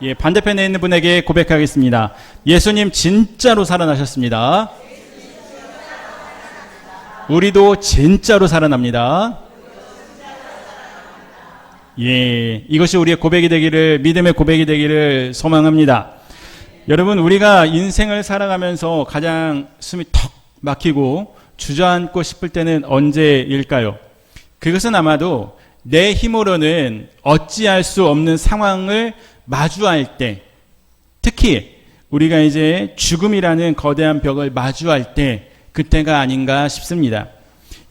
예, 반대편에 있는 분에게 고백하겠습니다. 예수님 진짜로 살아나셨습니다. 우리도 진짜로 살아납니다. 예, 이것이 우리의 고백이 되기를, 믿음의 고백이 되기를 소망합니다. 여러분, 우리가 인생을 살아가면서 가장 숨이 턱 막히고 주저앉고 싶을 때는 언제일까요? 그것은 아마도 내 힘으로는 어찌할 수 없는 상황을 마주할 때, 특히 우리가 이제 죽음이라는 거대한 벽을 마주할 때, 그때가 아닌가 싶습니다.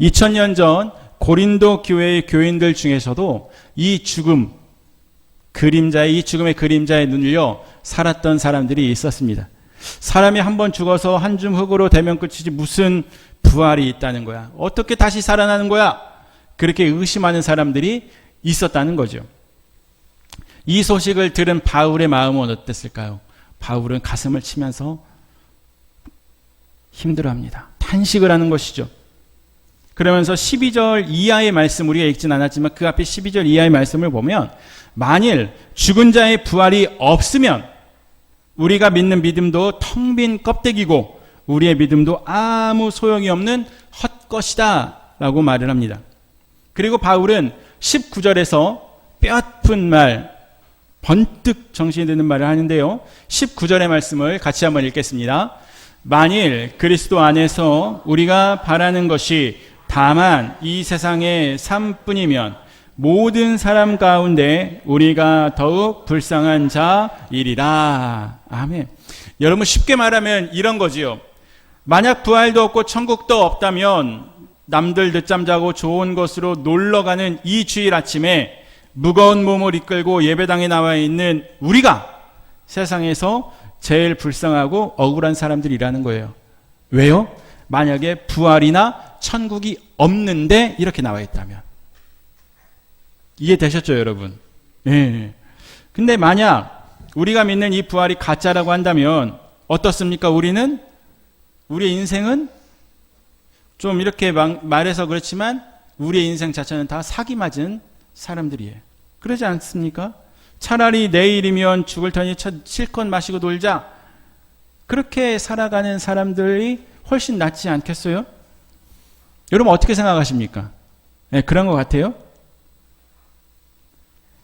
2000년 전 고린도 교회의 교인들 중에서도 이 죽음의 그림자에 눈을요 살았던 사람들이 있었습니다. 사람이 한번 죽어서 한 줌 흙으로 되면 끝이지 무슨 부활이 있다는 거야, 어떻게 다시 살아나는 거야, 그렇게 의심하는 사람들이 있었다는 거죠. 이 소식을 들은 바울의 마음은 어땠을까요? 바울은 가슴을 치면서 힘들어합니다. 탄식을 하는 것이죠. 그러면서 12절 이하의 말씀, 우리가 읽진 않았지만 그 앞에 12절 이하의 말씀을 보면, 만일 죽은 자의 부활이 없으면 우리가 믿는 믿음도 텅 빈 껍데기고 우리의 믿음도 아무 소용이 없는 헛것이다 라고 말을 합니다. 그리고 바울은 19절에서 뼈아픈 말, 번뜩 정신이 드는 말을 하는데요, 19절의 말씀을 같이 한번 읽겠습니다. 만일 그리스도 안에서 우리가 바라는 것이 다만 이 세상의 삶뿐이면 모든 사람 가운데 우리가 더욱 불쌍한 자이리라. 아멘. 여러분, 쉽게 말하면 이런 거지요. 만약 부활도 없고 천국도 없다면 남들 늦잠 자고 좋은 곳으로 놀러가는 이 주일 아침에 무거운 몸을 이끌고 예배당에 나와 있는 우리가 세상에서 제일 불쌍하고 억울한 사람들이라는 거예요. 왜요? 만약에 부활이나 천국이 없는데 이렇게 나와 있다면. 이해되셨죠, 여러분? 네. 근데 만약 우리가 믿는 이 부활이 가짜라고 한다면 어떻습니까? 우리의 인생은 좀 이렇게 말해서 그렇지만 우리의 인생 자체는 다 사기 맞은 사람들이에요. 그러지 않습니까? 차라리 내일이면 죽을 테니 실컷 마시고 놀자, 그렇게 살아가는 사람들이 훨씬 낫지 않겠어요? 여러분, 어떻게 생각하십니까? 네, 그런 것 같아요.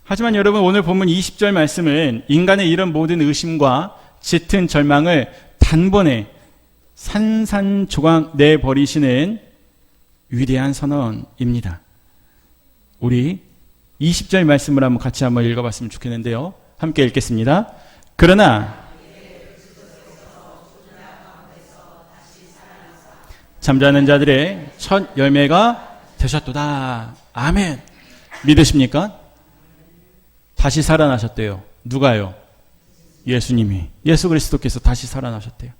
하지만 여러분, 오늘 본문 20절 말씀은 인간의 이런 모든 의심과 짙은 절망을 단번에 산산조각 내버리시는 위대한 선언입니다. 우리 20절 말씀을 같이 한번 읽어봤으면 좋겠는데요, 함께 읽겠습니다. 그러나 잠자는 자들의 첫 열매가 되셨도다. 아멘. 믿으십니까? 다시 살아나셨대요. 누가요? 예수님이. 예수 그리스도께서 다시 살아나셨대요.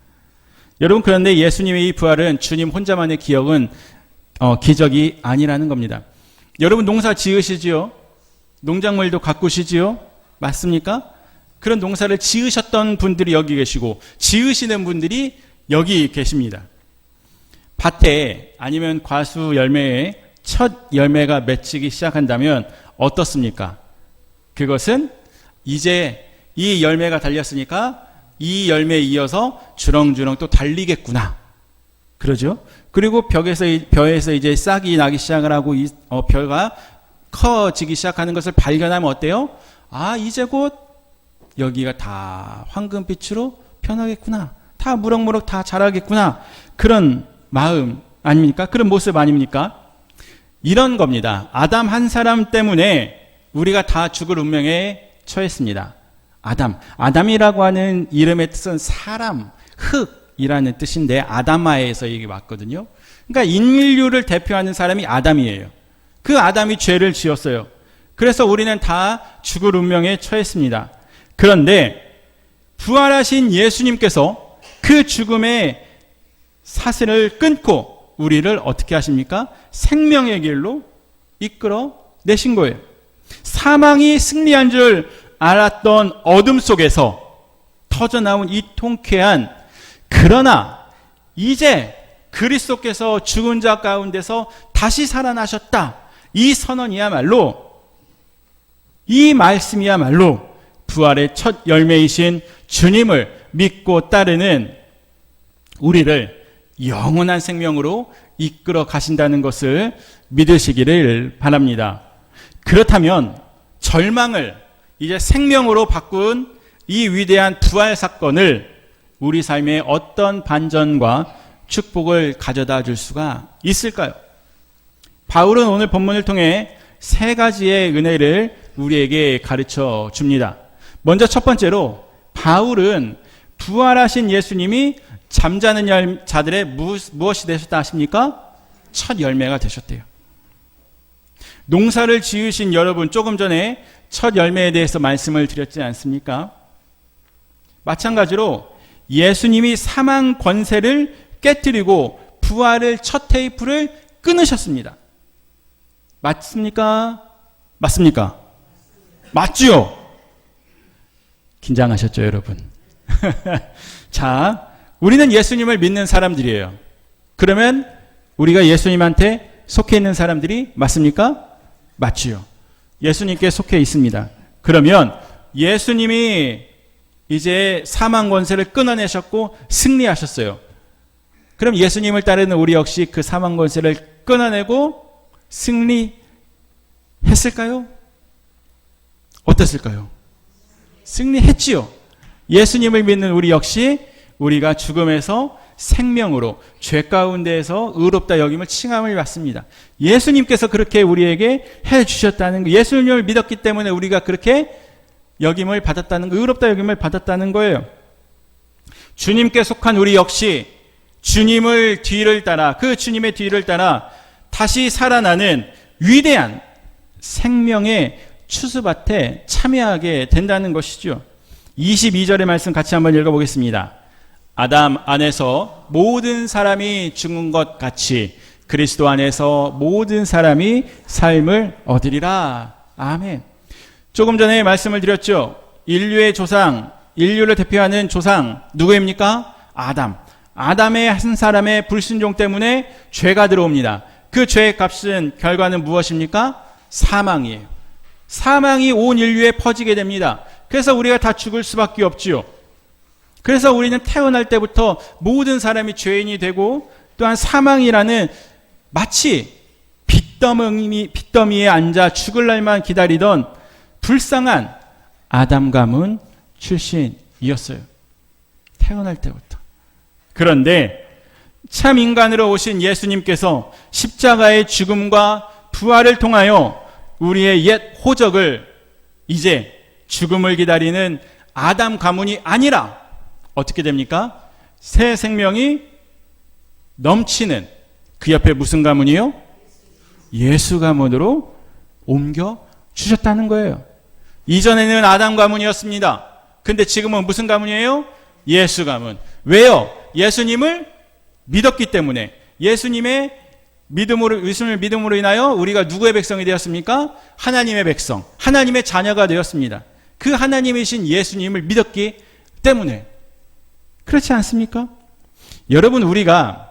여러분, 그런데 예수님의 이 부활은 주님 혼자만의 기적이 아니라는 겁니다. 여러분, 농사 지으시지요? 농작물도 가꾸시지요? 맞습니까? 그런 농사를 지으셨던 분들이 여기 계시고 지으시는 분들이 여기 계십니다. 밭에 아니면 과수 열매에 첫 열매가 맺히기 시작한다면 어떻습니까? 그것은 이제 이 열매가 달렸으니까 이 열매에 이어서 주렁주렁 또 달리겠구나, 그러죠? 그리고 벼에서 이제 싹이 나기 시작을 하고 벼가 커지기 시작하는 것을 발견하면 어때요? 아, 이제 곧 여기가 다 황금빛으로 변하겠구나, 다 무럭무럭 다 자라겠구나, 그런 마음 아닙니까? 그런 모습 아닙니까? 이런 겁니다. 아담 한 사람 때문에 우리가 다 죽을 운명에 처했습니다. 아담이라고 하는 이름의 뜻은 사람, 흙이라는 뜻인데 아담아에서 이게 왔거든요. 그러니까 인류를 대표하는 사람이 아담이에요. 그 아담이 죄를 지었어요. 그래서 우리는 다 죽을 운명에 처했습니다. 그런데 부활하신 예수님께서 그 죽음의 사슬을 끊고 우리를 어떻게 하십니까? 생명의 길로 이끌어 내신 거예요. 사망이 승리한 줄 알았던 어둠 속에서 터져나온 이 통쾌한, 그러나 이제 그리스도께서 죽은 자 가운데서 다시 살아나셨다, 이 선언이야말로, 이 말씀이야말로 부활의 첫 열매이신 주님을 믿고 따르는 우리를 영원한 생명으로 이끌어 가신다는 것을 믿으시기를 바랍니다. 그렇다면 절망을 이제 생명으로 바꾼 이 위대한 부활 사건을 우리 삶에 어떤 반전과 축복을 가져다 줄 수가 있을까요? 바울은 오늘 본문을 통해 세 가지의 은혜를 우리에게 가르쳐 줍니다. 먼저 첫 번째로 바울은 부활하신 예수님이 잠자는 자들의 무엇이 되셨다 하십니까? 첫 열매가 되셨대요. 농사를 지으신 여러분, 조금 전에 첫 열매에 대해서 말씀을 드렸지 않습니까? 마찬가지로 예수님이 사망 권세를 깨뜨리고 부활을 첫 테이프를 끊으셨습니다. 맞습니까? 맞습니까? 맞죠? 긴장하셨죠, 여러분? 자, 우리는 예수님을 믿는 사람들이에요. 그러면 우리가 예수님한테 속해 있는 사람들이 맞습니까? 맞지요. 예수님께 속해 있습니다. 그러면 예수님이 이제 사망 권세를 끊어내셨고 승리하셨어요. 그럼 예수님을 따르는 우리 역시 그 사망 권세를 끊어내고 승리했을까요? 어땠을까요? 승리했지요. 예수님을 믿는 우리 역시 우리가 죽음에서 생명으로, 죄 가운데에서 의롭다 여김을 칭함을 받습니다. 예수님께서 그렇게 우리에게 해주셨다는 거, 예수님을 믿었기 때문에 우리가 그렇게 여김을 받았다는 거, 의롭다 여김을 받았다는 거예요. 주님께 속한 우리 역시 주님을 뒤를 따라, 그 주님의 뒤를 따라 다시 살아나는 위대한 생명의 추수밭에 참여하게 된다는 것이죠. 22절의 말씀 같이 한번 읽어보겠습니다. 아담 안에서 모든 사람이 죽은 것 같이 그리스도 안에서 모든 사람이 삶을 얻으리라. 아멘. 조금 전에 말씀을 드렸죠. 인류의 조상, 인류를 대표하는 조상 누구입니까? 아담. 아담의 한 사람의 불순종 때문에 죄가 들어옵니다. 그 죄의 값은, 결과는 무엇입니까? 사망이에요. 사망이 온 인류에 퍼지게 됩니다. 그래서 우리가 다 죽을 수밖에 없지요. 그래서 우리는 태어날 때부터 모든 사람이 죄인이 되고, 또한 사망이라는 마치 빚더미에 앉아 죽을 날만 기다리던 불쌍한 아담 가문 출신이었어요. 태어날 때부터. 그런데 참 인간으로 오신 예수님께서 십자가의 죽음과 부활을 통하여 우리의 옛 호적을 이제 죽음을 기다리는 아담 가문이 아니라 어떻게 됩니까? 새 생명이 넘치는 그 옆에 무슨 가문이요? 예수 가문으로 옮겨 주셨다는 거예요. 이전에는 아담 가문이었습니다. 근데 지금은 무슨 가문이에요? 예수 가문. 왜요? 예수님을 믿었기 때문에. 예수님의 믿음으로 인하여 우리가 누구의 백성이 되었습니까? 하나님의 백성, 하나님의 자녀가 되었습니다. 그 하나님이신 예수님을 믿었기 때문에. 그렇지 않습니까? 여러분, 우리가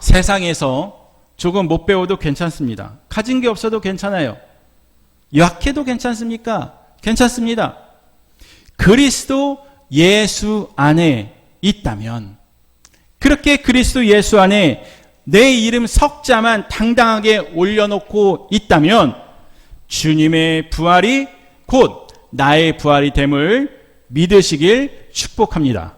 세상에서 조금 못 배워도 괜찮습니다. 가진 게 없어도 괜찮아요. 약해도 괜찮습니까? 괜찮습니다. 그리스도 예수 안에 있다면, 그렇게 그리스도 예수 안에 내 이름 석자만 당당하게 올려놓고 있다면 주님의 부활이 곧 나의 부활이 됨을 믿으시길 축복합니다.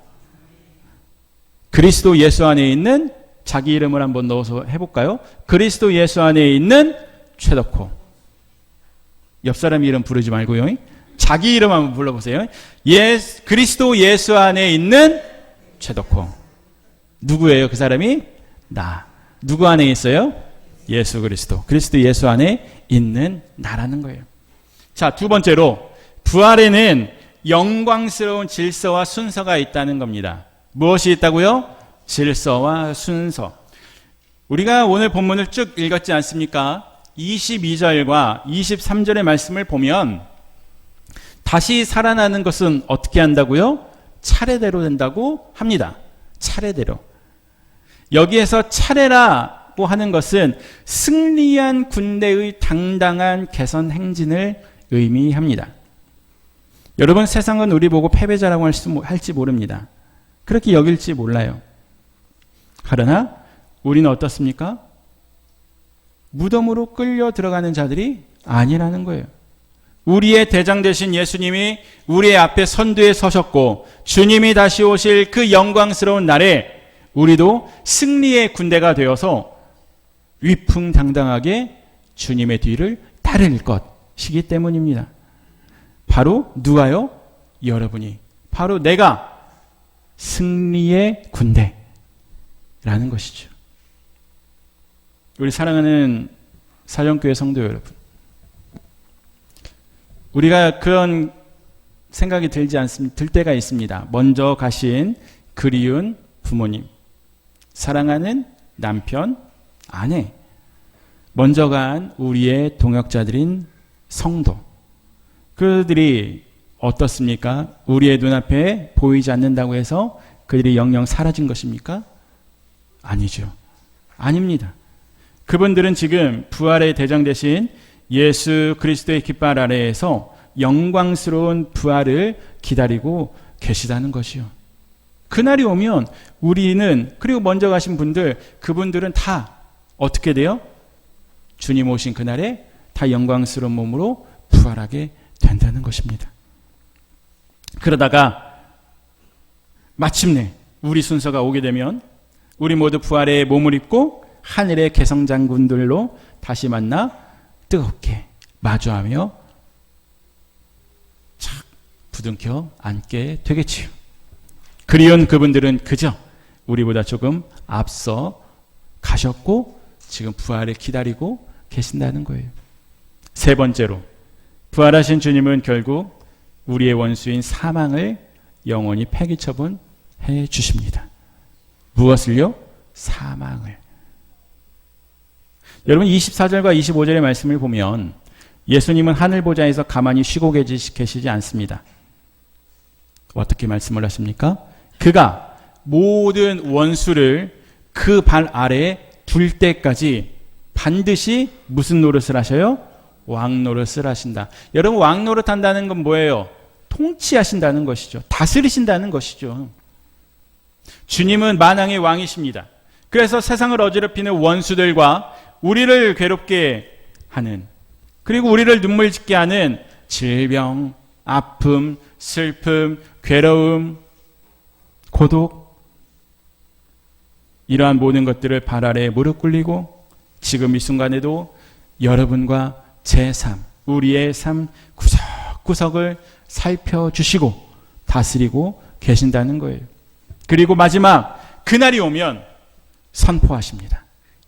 그리스도 예수 안에 있는, 자기 이름을 한번 넣어서 해볼까요? 그리스도 예수 안에 있는 최덕호. 옆 사람 이름 부르지 말고요. 자기 이름 한번 불러보세요. 그리스도 예수 안에 있는 최덕호. 누구예요? 그 사람이? 나. 누구 안에 있어요? 예수 그리스도. 그리스도 예수 안에 있는 나라는 거예요. 자, 두 번째로 부활에는 영광스러운 질서와 순서가 있다는 겁니다. 무엇이 있다고요? 질서와 순서. 우리가 오늘 본문을 쭉 읽었지 않습니까? 22절과 23절의 말씀을 보면 다시 살아나는 것은 어떻게 한다고요? 차례대로 된다고 합니다. 차례대로. 여기에서 차례라고 하는 것은 승리한 군대의 당당한 개선 행진을 의미합니다. 여러분, 세상은 우리 보고 패배자라고 할지 모릅니다. 그렇게 여길지 몰라요. 그러나 우리는 어떻습니까? 무덤으로 끌려 들어가는 자들이 아니라는 거예요. 우리의 대장 되신 예수님이 우리의 앞에 선두에 서셨고 주님이 다시 오실 그 영광스러운 날에 우리도 승리의 군대가 되어서 위풍당당하게 주님의 뒤를 따를 것이기 때문입니다. 바로 누가요? 여러분이. 바로 내가 승리의 군대라는 것이죠. 우리 사랑하는 사정교회 성도 여러분, 우리가 그런 생각이 들 때가 있습니다. 먼저 가신 그리운 부모님, 사랑하는 남편, 아내, 먼저 간 우리의 동역자들인 성도, 그들이 어떻습니까? 우리의 눈앞에 보이지 않는다고 해서 그들이 영영 사라진 것입니까? 아니죠. 아닙니다. 그분들은 지금 부활의 대장 되신 예수 그리스도의 깃발 아래에서 영광스러운 부활을 기다리고 계시다는 것이요. 그날이 오면 우리는, 그리고 먼저 가신 분들, 그분들은 다 어떻게 돼요? 주님 오신 그날에 다 영광스러운 몸으로 부활하게 된다는 것입니다. 그러다가 마침내 우리 순서가 오게 되면 우리 모두 부활의 몸을 입고 하늘의 개성장군들로 다시 만나 뜨겁게 마주하며 착 부둥켜 앉게 되겠지요. 그리운 그분들은 그저 우리보다 조금 앞서 가셨고 지금 부활을 기다리고 계신다는 거예요. 세 번째로, 부활하신 주님은 결국 우리의 원수인 사망을 영원히 폐기처분해 주십니다. 무엇을요? 사망을. 여러분, 24절과 25절의 말씀을 보면 예수님은 하늘보좌에서 가만히 쉬고 계시지 않습니다. 어떻게 말씀을 하십니까? 그가 모든 원수를 그 발 아래에 둘 때까지 반드시 무슨 노릇을 하셔요? 왕노릇을 하신다. 여러분, 왕노릇 한다는 건 뭐예요? 통치하신다는 것이죠. 다스리신다는 것이죠. 주님은 만왕의 왕이십니다. 그래서 세상을 어지럽히는 원수들과 우리를 괴롭게 하는, 그리고 우리를 눈물 짓게 하는 질병, 아픔, 슬픔, 괴로움, 고독, 이러한 모든 것들을 발 아래에 무릎 꿇리고 지금 이 순간에도 여러분과 제 삶, 우리의 삶 구석구석을 살펴주시고 다스리고 계신다는 거예요. 그리고 마지막 그날이 오면 선포하십니다.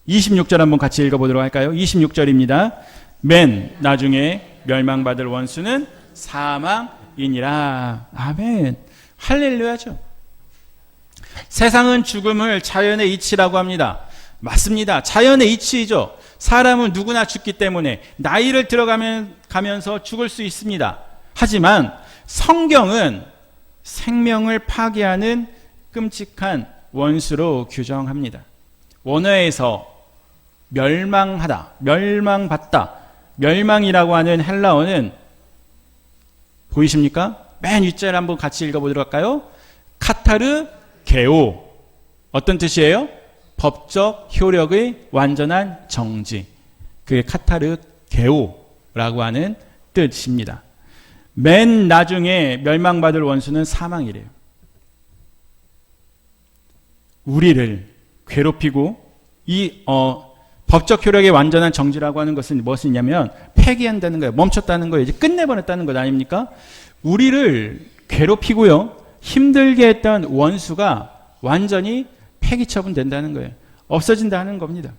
26절 한번 같이 읽어보도록 할까요? 26절입니다. 맨 나중에 멸망받을 원수는 사망이니라. 아멘. 할렐루야죠. 세상은 죽음을 자연의 이치라고 합니다. 맞습니다. 자연의 이치이죠. 사람은 누구나 죽기 때문에 나이를 들어가면서 죽을 수 있습니다. 하지만 성경은 생명을 파괴하는 끔찍한 원수로 규정합니다. 원어에서 멸망하다, 멸망받다, 멸망이라고 하는 헬라어는 보이십니까? 맨 윗절 한번 같이 읽어보도록 할까요? 카타르 게오. 어떤 뜻이에요? 법적 효력의 완전한 정지. 그게 카타르 게오라고 하는 뜻입니다. 맨 나중에 멸망받을 원수는 사망이래요. 우리를 괴롭히고 이 법적 효력의 완전한 정지라고 하는 것은 무엇이냐면 폐기한다는 거예요. 멈췄다는 거예요. 이제 끝내버렸다는 것 아닙니까? 우리를 괴롭히고요, 힘들게 했던 원수가 완전히 폐기처분된다는 거예요. 없어진다는 겁니다.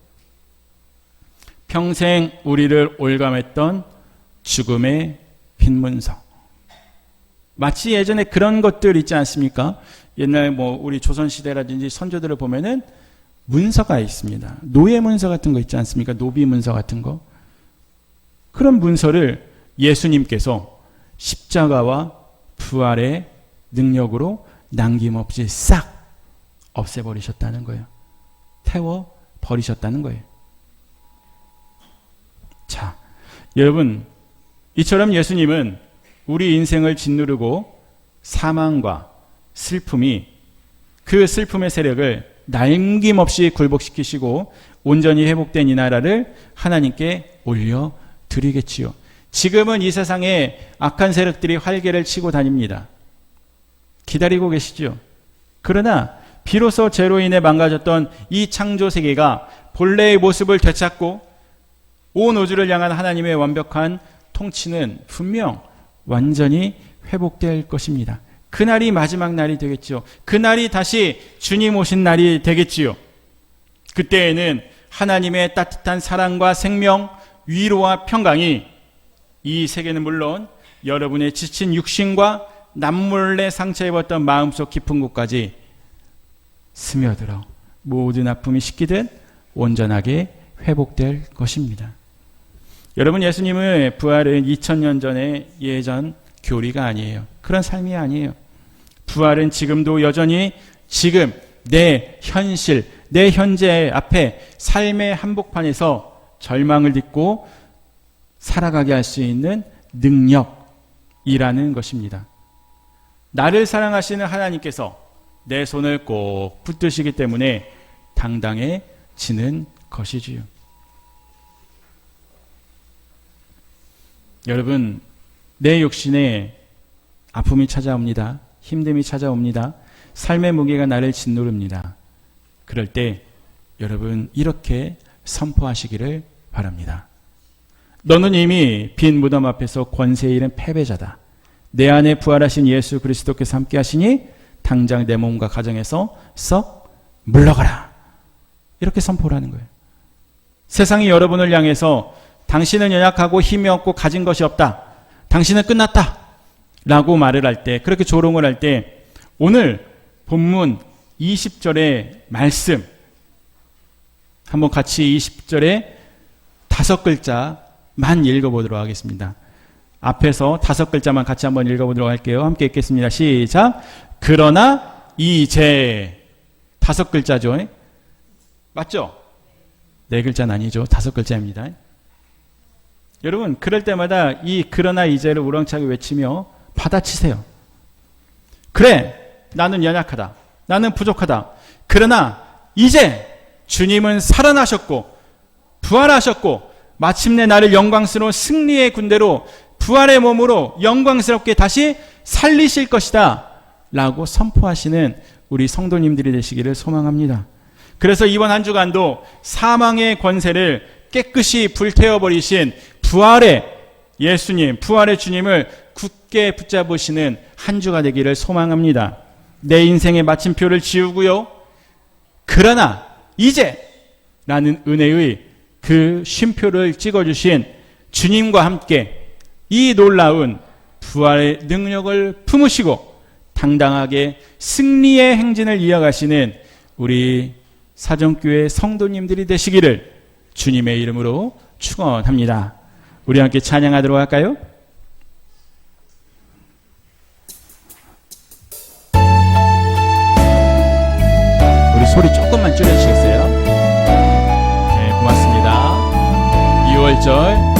평생 우리를 올감했던 죽음의 빈 문서. 마치 예전에 그런 것들 있지 않습니까? 옛날 우리 조선시대라든지 선조들을 보면은 문서가 있습니다. 노예 문서 같은 거 있지 않습니까? 노비 문서 같은 거. 그런 문서를 예수님께서 십자가와 부활의 능력으로 남김없이 싹 없애버리셨다는 거예요. 태워버리셨다는 거예요. 자, 여러분, 이처럼 예수님은 우리 인생을 짓누르고 사망과 슬픔이 그 슬픔의 세력을 남김없이 굴복시키시고 온전히 회복된 이 나라를 하나님께 올려드리겠지요. 지금은 이 세상에 악한 세력들이 활개를 치고 다닙니다. 기다리고 계시죠. 그러나 비로소 죄로 인해 망가졌던 이 창조 세계가 본래의 모습을 되찾고 온 우주를 향한 하나님의 완벽한 통치는 분명 완전히 회복될 것입니다. 그날이 마지막 날이 되겠지요. 그날이 다시 주님 오신 날이 되겠지요. 그때에는 하나님의 따뜻한 사랑과 생명, 위로와 평강이 이 세계는 물론 여러분의 지친 육신과 남몰래 상처 입었던 마음속 깊은 곳까지 스며들어 모든 아픔이 씻기듯 온전하게 회복될 것입니다. 여러분, 예수님의 부활은 2000년 전의 예전 교리가 아니에요. 그런 삶이 아니에요. 부활은 지금도 여전히 지금 내 현실, 내 현재 앞에 삶의 한복판에서 절망을 딛고 살아가게 할 수 있는 능력이라는 것입니다. 나를 사랑하시는 하나님께서 내 손을 꼭 붙드시기 때문에 당당해지는 것이지요. 여러분, 내 육신에 아픔이 찾아옵니다. 힘듦이 찾아옵니다. 삶의 무게가 나를 짓누릅니다. 그럴 때 여러분 이렇게 선포하시기를 바랍니다. 너는 이미 빈 무덤 앞에서 권세에 이른 패배자다. 내 안에 부활하신 예수 그리스도께서 함께 하시니 당장 내 몸과 가정에서 썩 물러가라. 이렇게 선포를 하는 거예요. 세상이 여러분을 향해서 당신은 연약하고 힘이 없고 가진 것이 없다. 당신은 끝났다. 라고 말을 할 때, 그렇게 조롱을 할 때, 오늘 본문 20절의 말씀, 한번 같이 20절에 5글자만 읽어보도록 하겠습니다. 앞에서 5글자만 같이 한번 읽어보도록 할게요. 함께 읽겠습니다. 시작. 그러나 이제 5글자죠. 맞죠? 4글자는 아니죠. 5글자입니다. 여러분, 그럴 때마다 이 그러나 이제를 우렁차게 외치며 받아치세요. 그래, 나는 연약하다. 나는 부족하다. 그러나 이제 주님은 살아나셨고 부활하셨고 마침내 나를 영광스러운 승리의 군대로 부활의 몸으로 영광스럽게 다시 살리실 것이다 라고 선포하시는 우리 성도님들이 되시기를 소망합니다. 그래서 이번 한 주간도 사망의 권세를 깨끗이 불태워버리신 부활의 예수님, 부활의 주님을 굳게 붙잡으시는 한 주가 되기를 소망합니다. 내 인생의 마침표를 지우고요. 그러나 이제 라는 은혜의 그 쉼표를 찍어주신 주님과 함께 이 놀라운 부활의 능력을 품으시고 당당하게 승리의 행진을 이어가시는 우리 사정교회 성도님들이 되시기를 주님의 이름으로 축원합니다. 우리 함께 찬양하도록 할까요? 우리 소리 조금만 줄여주시겠어요? 네, 고맙습니다. 2월절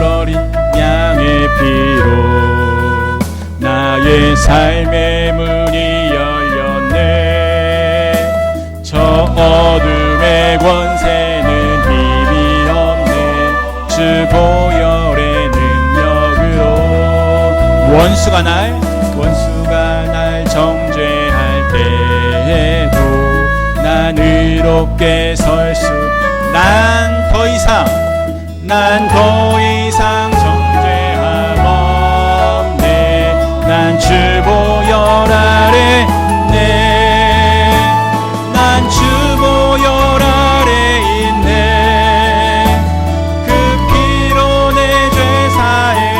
어린 양의 피로 나의 삶의 문이 열렸네. 저 어둠의 권세는 힘이 없네. 주 보혈의 능력으로 원수가 날 정죄할 때에도 난 의롭게 설 수 난 더 이상 정죄함 없네. 난 주 보혈 아래 있네. 난 주 보혈 아래 있네. 그 피로 내 죄 사해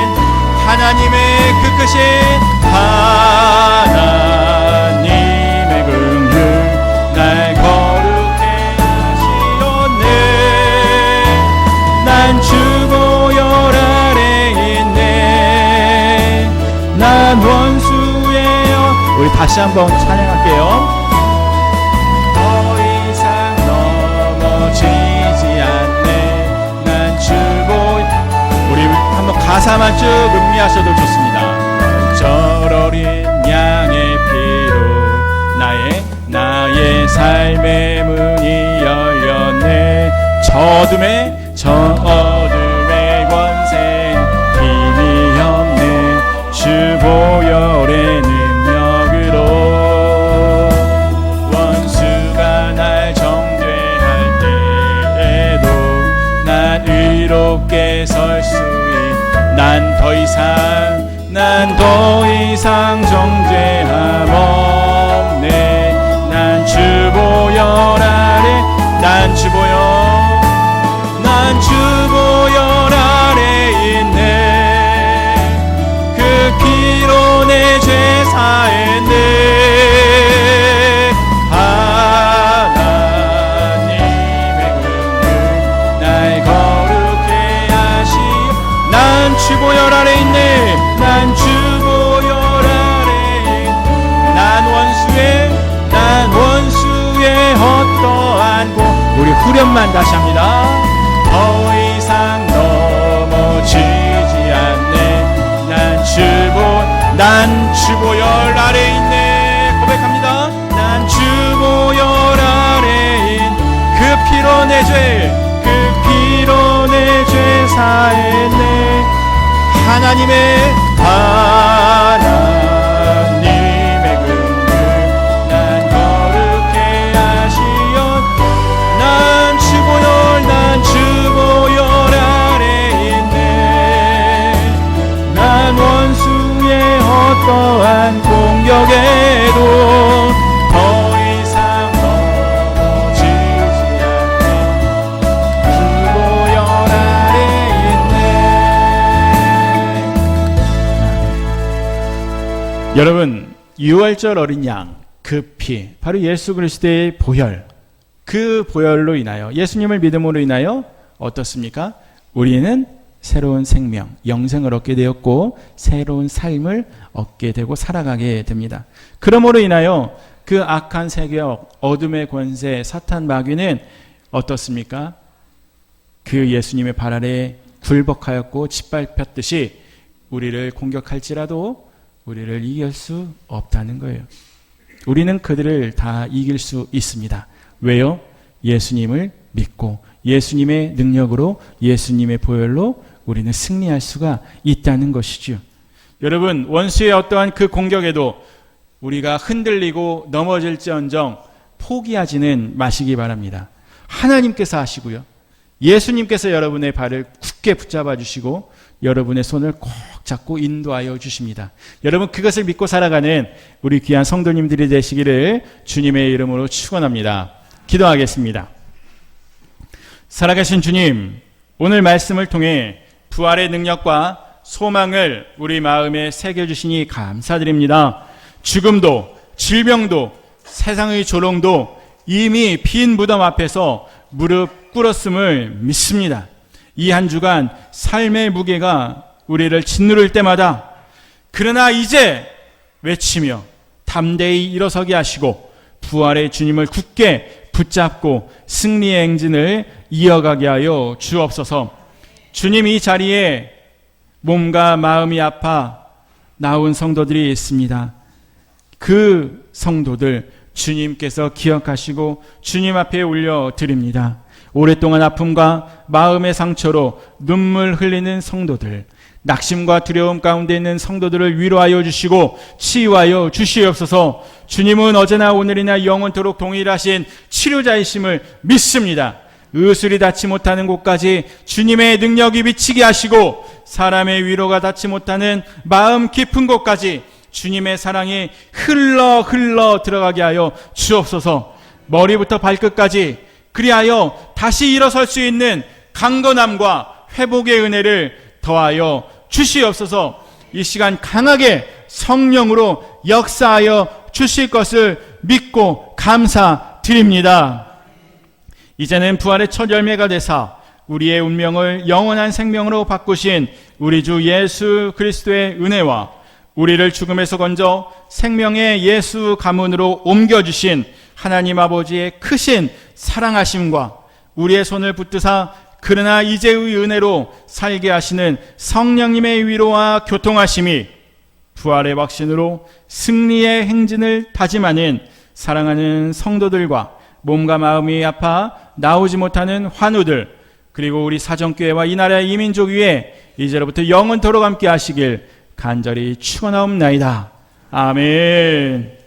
다시 한번 찬양할게요. 더 이상 넘어지지 않네. 난 주보. 우리 한번 가사만 쭉 음미하셔도 좋습니다. 저 어린 양의 피로 나의 삶의 문이 열렸네. 저 어둠의 권세는 힘이 없네. 주 보혈의 능력으로 원수가 날 정죄할 때에도 난 의롭게 설 수 있네. 난 더 이상 정죄함 없네. 난 주 보혈 아래 있네. 그 피로 내 죄 사했네. 하나님의 긍휼 날 거룩해 하시오. 난 주 보혈 아래 있네. 난 주 보혈 아래 있네. 난 원수의 어떠한 곳. 우리 후렴만 다시 합니다. 더 이상 넘어지지 않네. 난 주 보혈 아래 있네. 고백합니다. 난 주 보혈 아래 있네. 그 피로 내 죄 사했네. 하나님의 긍휼 난 거룩해 하시오. 난 주 보혈 아래 있네. 난 원수의 어떠한 공격에도 더 이상 넘어지지 않네. 주 보혈 아래 있네. 여러분, 유월절 어린 양, 그 피, 바로 예수 그리스도의 보혈, 그 보혈로 인하여, 예수님을 믿음으로 인하여 어떻습니까? 우리는 새로운 생명, 영생을 얻게 되었고 새로운 삶을 얻게 되고 살아가게 됩니다. 그러므로 인하여 그 악한 세력, 어둠의 권세, 사탄 마귀는 어떻습니까? 그 예수님의 발 아래 굴복하였고 짓밟혔듯이 우리를 공격할지라도 우리를 이길 수 없다는 거예요. 우리는 그들을 다 이길 수 있습니다. 왜요? 예수님을 믿고 예수님의 능력으로, 예수님의 보혈로 우리는 승리할 수가 있다는 것이죠. 여러분, 원수의 어떠한 그 공격에도 우리가 흔들리고 넘어질지언정 포기하지는 마시기 바랍니다. 하나님께서 하시고요, 예수님께서 여러분의 발을 굳게 붙잡아 주시고 여러분의 손을 꼭 잡고 인도하여 주십니다. 여러분, 그것을 믿고 살아가는 우리 귀한 성도님들이 되시기를 주님의 이름으로 축원합니다. 기도하겠습니다. 살아계신 주님, 오늘 말씀을 통해 부활의 능력과 소망을 우리 마음에 새겨주시니 감사드립니다. 죽음도 질병도 세상의 조롱도 이미 빈 무덤 앞에서 무릎 꿇었음을 믿습니다. 이 한 주간 삶의 무게가 우리를 짓누를 때마다 그러나 이제 외치며 담대히 일어서게 하시고 부활의 주님을 굳게 붙잡고 승리의 행진을 이어가게 하여 주옵소서. 주님, 이 자리에 몸과 마음이 아파 나온 성도들이 있습니다. 그 성도들 주님께서 기억하시고 주님 앞에 올려드립니다. 오랫동안 아픔과 마음의 상처로 눈물 흘리는 성도들, 낙심과 두려움 가운데 있는 성도들을 위로하여 주시고 치유하여 주시옵소서. 주님은 어제나 오늘이나 영원토록 동일하신 치료자이심을 믿습니다. 의술이 닿지 못하는 곳까지 주님의 능력이 미치게 하시고 사람의 위로가 닿지 못하는 마음 깊은 곳까지 주님의 사랑이 흘러 들어가게 하여 주옵소서. 머리부터 발끝까지 그리하여 다시 일어설 수 있는 강건함과 회복의 은혜를 더하여 주시옵소서. 이 시간 강하게 성령으로 역사하여 주실 것을 믿고 감사드립니다. 이제는 부활의 첫 열매가 되사 우리의 운명을 영원한 생명으로 바꾸신 우리 주 예수 그리스도의 은혜와 우리를 죽음에서 건져 생명의 예수 가문으로 옮겨주신 하나님 아버지의 크신 사랑하심과 우리의 손을 붙드사 그러나 이제의 은혜로 살게 하시는 성령님의 위로와 교통하심이 부활의 확신으로 승리의 행진을 다짐하는 사랑하는 성도들과 몸과 마음이 아파 나오지 못하는 환우들, 그리고 우리 사정교회와 이 나라의 이민족 위에 이제로부터 영원토록 함께 하시길 간절히 축원하옵나이다. 아멘.